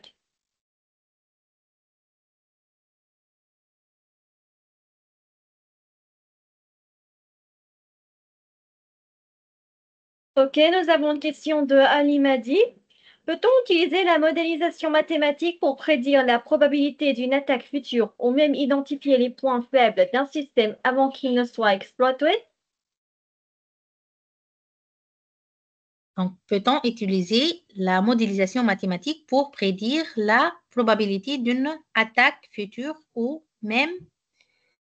Ok, nous avons une question de Ali Madi. Peut-on utiliser la modélisation mathématique pour prédire la probabilité d'une attaque future ou même identifier les points faibles d'un système avant qu'il ne soit exploité? Donc, peut-on utiliser la modélisation mathématique pour prédire la probabilité d'une attaque future ou même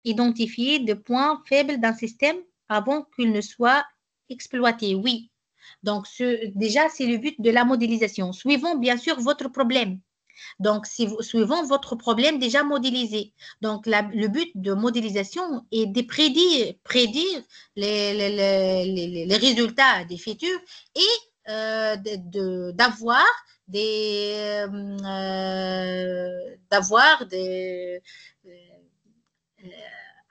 identifier des points faibles d'un système avant qu'il ne soit exploité? Oui. Donc, déjà, c'est le but de la modélisation. Suivons bien sûr votre problème. Donc, suivant votre problème déjà modélisé. Donc, le but de modélisation est de prédire les résultats des futurs et d'avoir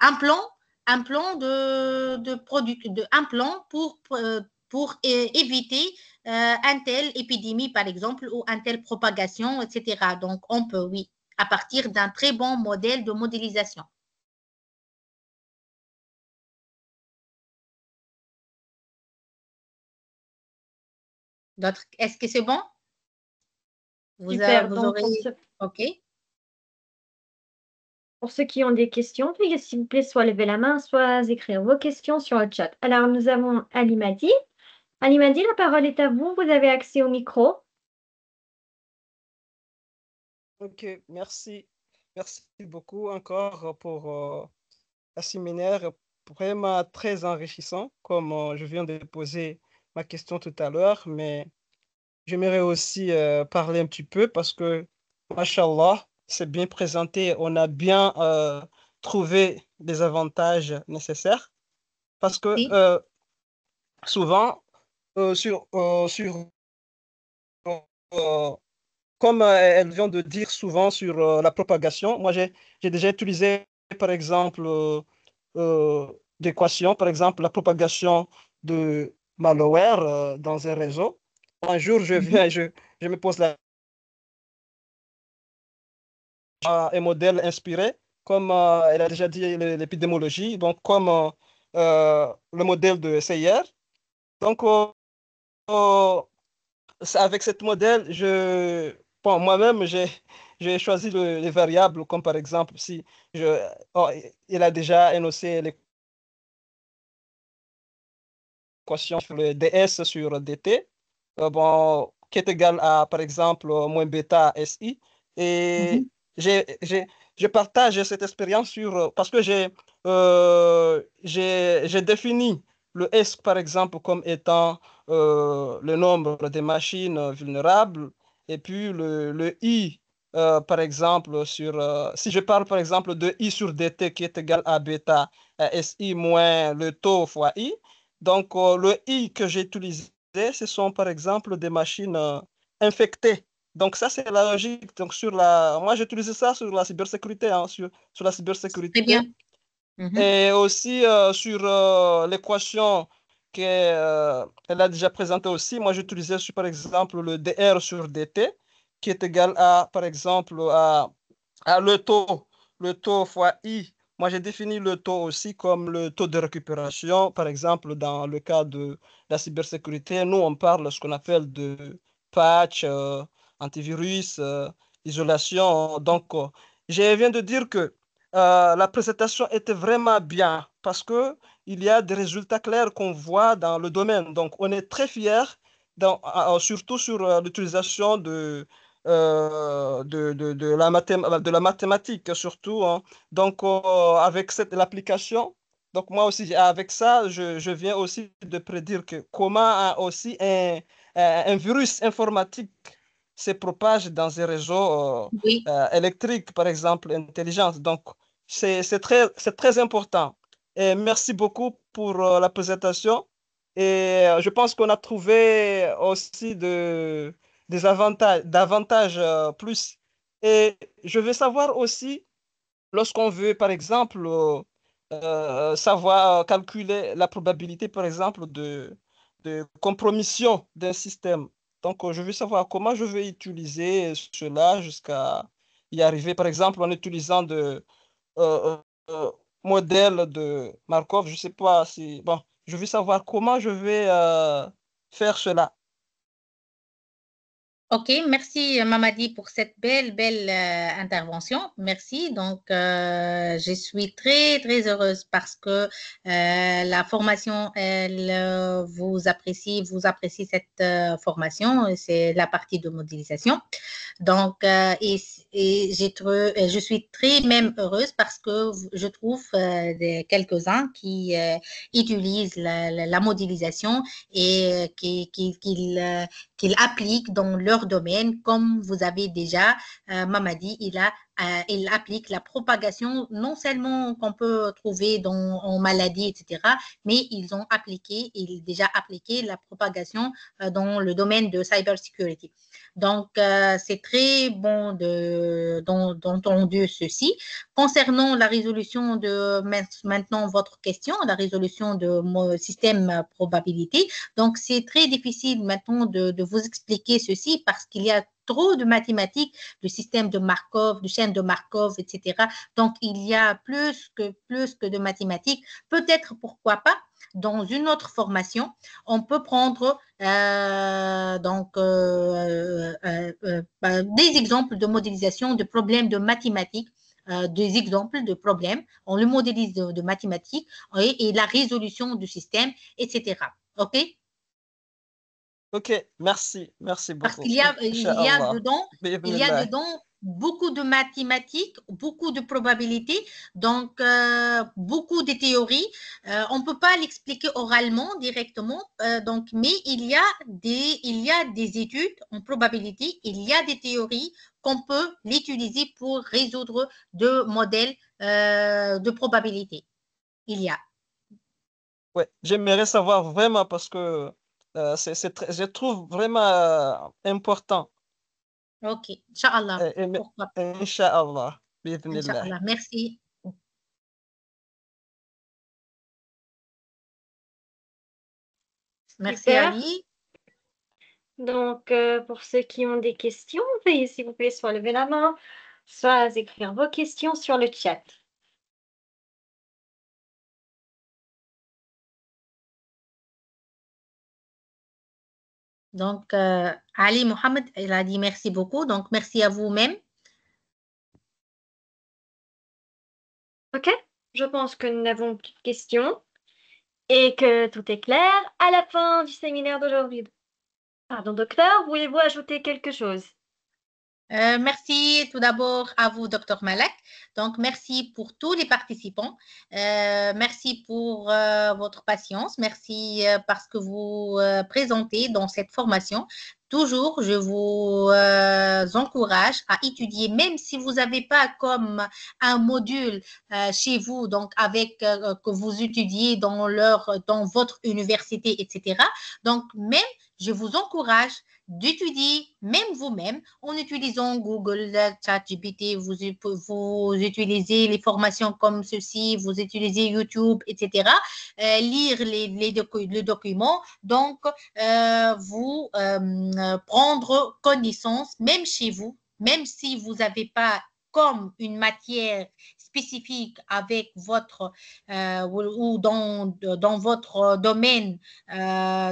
un plan un plan pour éviter une telle épidémie, par exemple, ou une telle propagation, etc. Donc, on peut, oui, à partir d'un très bon modèle de modélisation. Est-ce que c'est bon? Super. Vous Donc, aurez... OK. pour ceux qui ont des questions, veuillez s'il vous plaît soit lever la main, soit écrire vos questions sur le chat. Alors, nous avons Ali Madi. Ali Madi, la parole est à vous. Vous avez accès au micro. Ok, merci. Merci beaucoup encore pour un séminaire vraiment très enrichissant, comme je viens de poser ma question tout à l'heure, mais j'aimerais aussi parler un petit peu parce que, machallah, c'est bien présenté, on a bien trouvé les avantages nécessaires parce que Oui. souvent, euh, comme elle vient de dire souvent sur la propagation, moi j'ai déjà utilisé par exemple d'équations, par exemple la propagation de malware dans un réseau. Un jour, je me pose un modèle inspiré, comme elle a déjà dit l'épidémiologie, donc comme le modèle de CIR. Donc, euh, avec ce modèle, bon, moi-même, j'ai choisi les variables, comme par exemple, si je, oh, il a déjà énoncé l'équation sur le ds sur dt, bon, qui est égal à, par exemple, moins bêta si. Et j'ai, j'ai- je partage cette expérience parce que j'ai défini le S, par exemple, comme étant le nombre des machines vulnérables, et puis le I, par exemple, si je parle, par exemple, de I sur dt qui est égal à bêta SI moins le taux fois I, donc le I que j'ai utilisé, ce sont, par exemple, des machines infectées. Donc, ça, c'est la logique. Donc, moi, j'ai utilisé ça sur la cybersécurité, hein, sur la Très cybersécurité. bien. Mhm. Et aussi sur l'équation qu'elle a déjà présentée aussi, moi j'utilisais par exemple le dr sur dt qui est égal à, par exemple, à le taux fois i. Moi j'ai défini le taux aussi comme le taux de récupération. Par exemple, dans le cas de la cybersécurité, nous on parle de ce qu'on appelle de patch, antivirus, isolation. Donc, je viens de dire que la présentation était vraiment bien parce que il y a des résultats clairs qu'on voit dans le domaine. Donc, on est très fiers, surtout sur l'utilisation de la mathématique, surtout, hein. Donc, avec l'application, donc moi aussi, avec ça, je viens aussi de prédire que comment aussi un virus informatique se propage dans un réseau Oui. électrique, par exemple, intelligence. Donc, c'est très important. Et merci beaucoup pour la présentation. Et je pense qu'on a trouvé aussi davantage plus. Et je veux savoir aussi, lorsqu'on veut, par exemple, savoir calculer la probabilité, par exemple, de compromission d'un système. Donc, je veux savoir comment je vais utiliser cela jusqu'à y arriver, par exemple, en utilisant euh, euh, modèles de Markov. Je ne sais pas si... Bon, je veux savoir comment je vais faire cela. Ok, merci Mamadi pour cette belle intervention. Merci. Donc, je suis très heureuse parce que la formation, elle vous apprécie cette formation. C'est la partie de modélisation. Donc, je suis très même heureuse parce que je trouve quelques-uns qui utilisent la modélisation et qu'ils appliquent dans leur domaine, comme vous avez déjà, Mamadi, il applique la propagation, non seulement qu'on peut trouver en maladie, etc., mais ils ont déjà appliqué la propagation dans le domaine de cybersecurity. Donc, c'est très bon d'entendre ceci. Concernant la résolution de maintenant votre question, la résolution de mon système probabilité, donc c'est très difficile maintenant de vous expliquer ceci parce qu'il y a trop de mathématiques, le système de Markov, de chaîne de Markov, etc. Donc, il y a plus que de mathématiques. Peut-être, pourquoi pas, dans une autre formation, on peut prendre des exemples de modélisation de problèmes de mathématiques, des exemples de problèmes, on le modélise de mathématiques et la résolution du système, etc. OK? OK, merci Parce beaucoup. qu'il Inch'Allah. il y a Bi'idhnillah. dedans beaucoup de mathématiques, beaucoup de probabilités, donc beaucoup de théories. On ne peut pas l'expliquer oralement directement, donc, mais il y a des études en probabilité, il y a des théories qu'on peut l'utiliser pour résoudre de modèles de probabilité. Il y a. Ouais, j'aimerais savoir vraiment parce que je trouve vraiment important. OK. Inch'Allah. Pourquoi pas? Inch'Allah. Bi'idhnillah. Inch'Allah. Merci. Merci Super. Ali. Donc, pour ceux qui ont des questions, veuillez s'il vous plaît soit lever la main, soit écrire vos questions sur le chat. Donc, Ali Mohamed, il a dit merci beaucoup. Donc, merci à vous-même. OK? Je pense que nous n'avons plus de questions et que tout est clair. À la fin du séminaire d'aujourd'hui. Pardon, docteur, voulez-vous ajouter quelque chose? Merci tout d'abord à vous, Dr. Malak. Donc, merci pour tous les participants. Merci pour votre patience. Merci parce que vous présentez dans cette formation. Toujours, je vous encourage à étudier, même si vous n'avez pas comme un module chez vous, donc avec que vous étudiez dans votre université, etc. Donc, même, je vous encourage d'étudier même vous-même en utilisant Google, ChatGPT, vous utilisez les formations comme ceci, vous utilisez YouTube, etc. Lire les documents, donc vous prendre connaissance, même chez vous, même si vous n'avez pas comme une matière spécifique avec votre ou dans votre domaine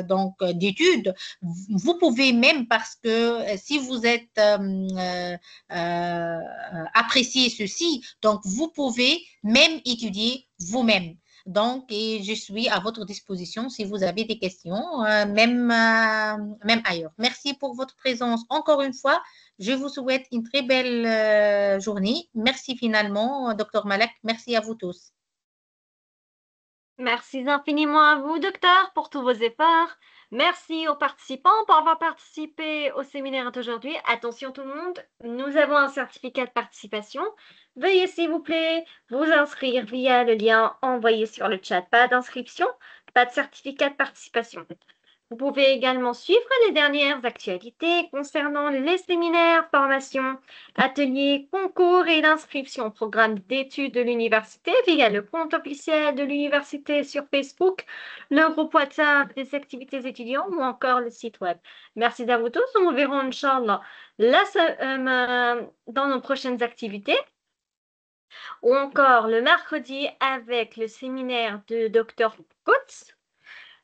donc d'études, vous pouvez même parce que si vous êtes apprécié ceci, donc vous pouvez même étudier vous-même. Donc, et je suis à votre disposition si vous avez des questions, même ailleurs. Merci pour votre présence encore une fois. Je vous souhaite une très belle journée. Merci finalement, Dr. Malak. Merci à vous tous. Merci infiniment à vous, docteur, pour tous vos efforts. Merci aux participants pour avoir participé au séminaire d'aujourd'hui. Attention tout le monde, nous avons un certificat de participation. Veuillez s'il vous plaît vous inscrire via le lien envoyé sur le chat. Pas d'inscription, pas de certificat de participation. Vous pouvez également suivre les dernières actualités concernant les séminaires, formations, ateliers, concours et l'inscription au programme d'études de l'université via le compte officiel de l'université sur Facebook, le groupe WhatsApp des activités étudiants ou encore le site web. Merci à vous tous. On verra, Inch'Allah, dans nos prochaines activités ou encore le mercredi avec le séminaire de Dr. Kotz,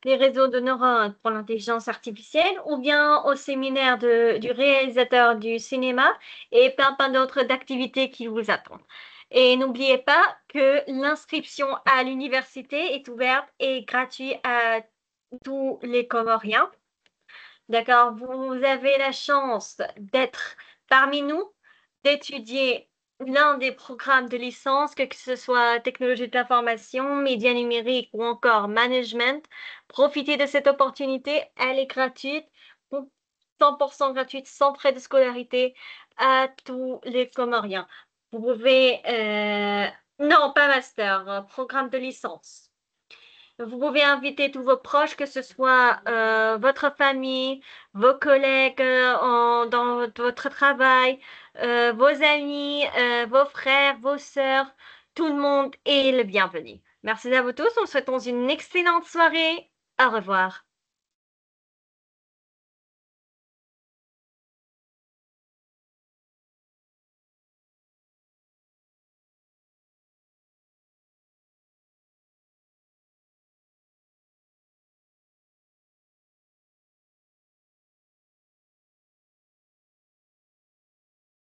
les réseaux de neurones pour l'intelligence artificielle, ou bien au séminaire du réalisateur du cinéma et plein d'autres d'activités qui vous attendent. Et n'oubliez pas que l'inscription à l'université est ouverte et gratuite à tous les Comoriens. D'accord, vous avez la chance d'être parmi nous, d'étudier l'un des programmes de licence, que ce soit technologie de l'information, médias numériques ou encore management. Profitez de cette opportunité, elle est gratuite, 100% gratuite, sans frais de scolarité à tous les Comoriens. Vous pouvez, non, pas master, programme de licence. Vous pouvez inviter tous vos proches, que ce soit votre famille, vos collègues dans votre travail, vos amis, vos frères, vos sœurs. Tout le monde est le bienvenu. Merci à vous tous. On vous souhaite une excellente soirée. Au revoir.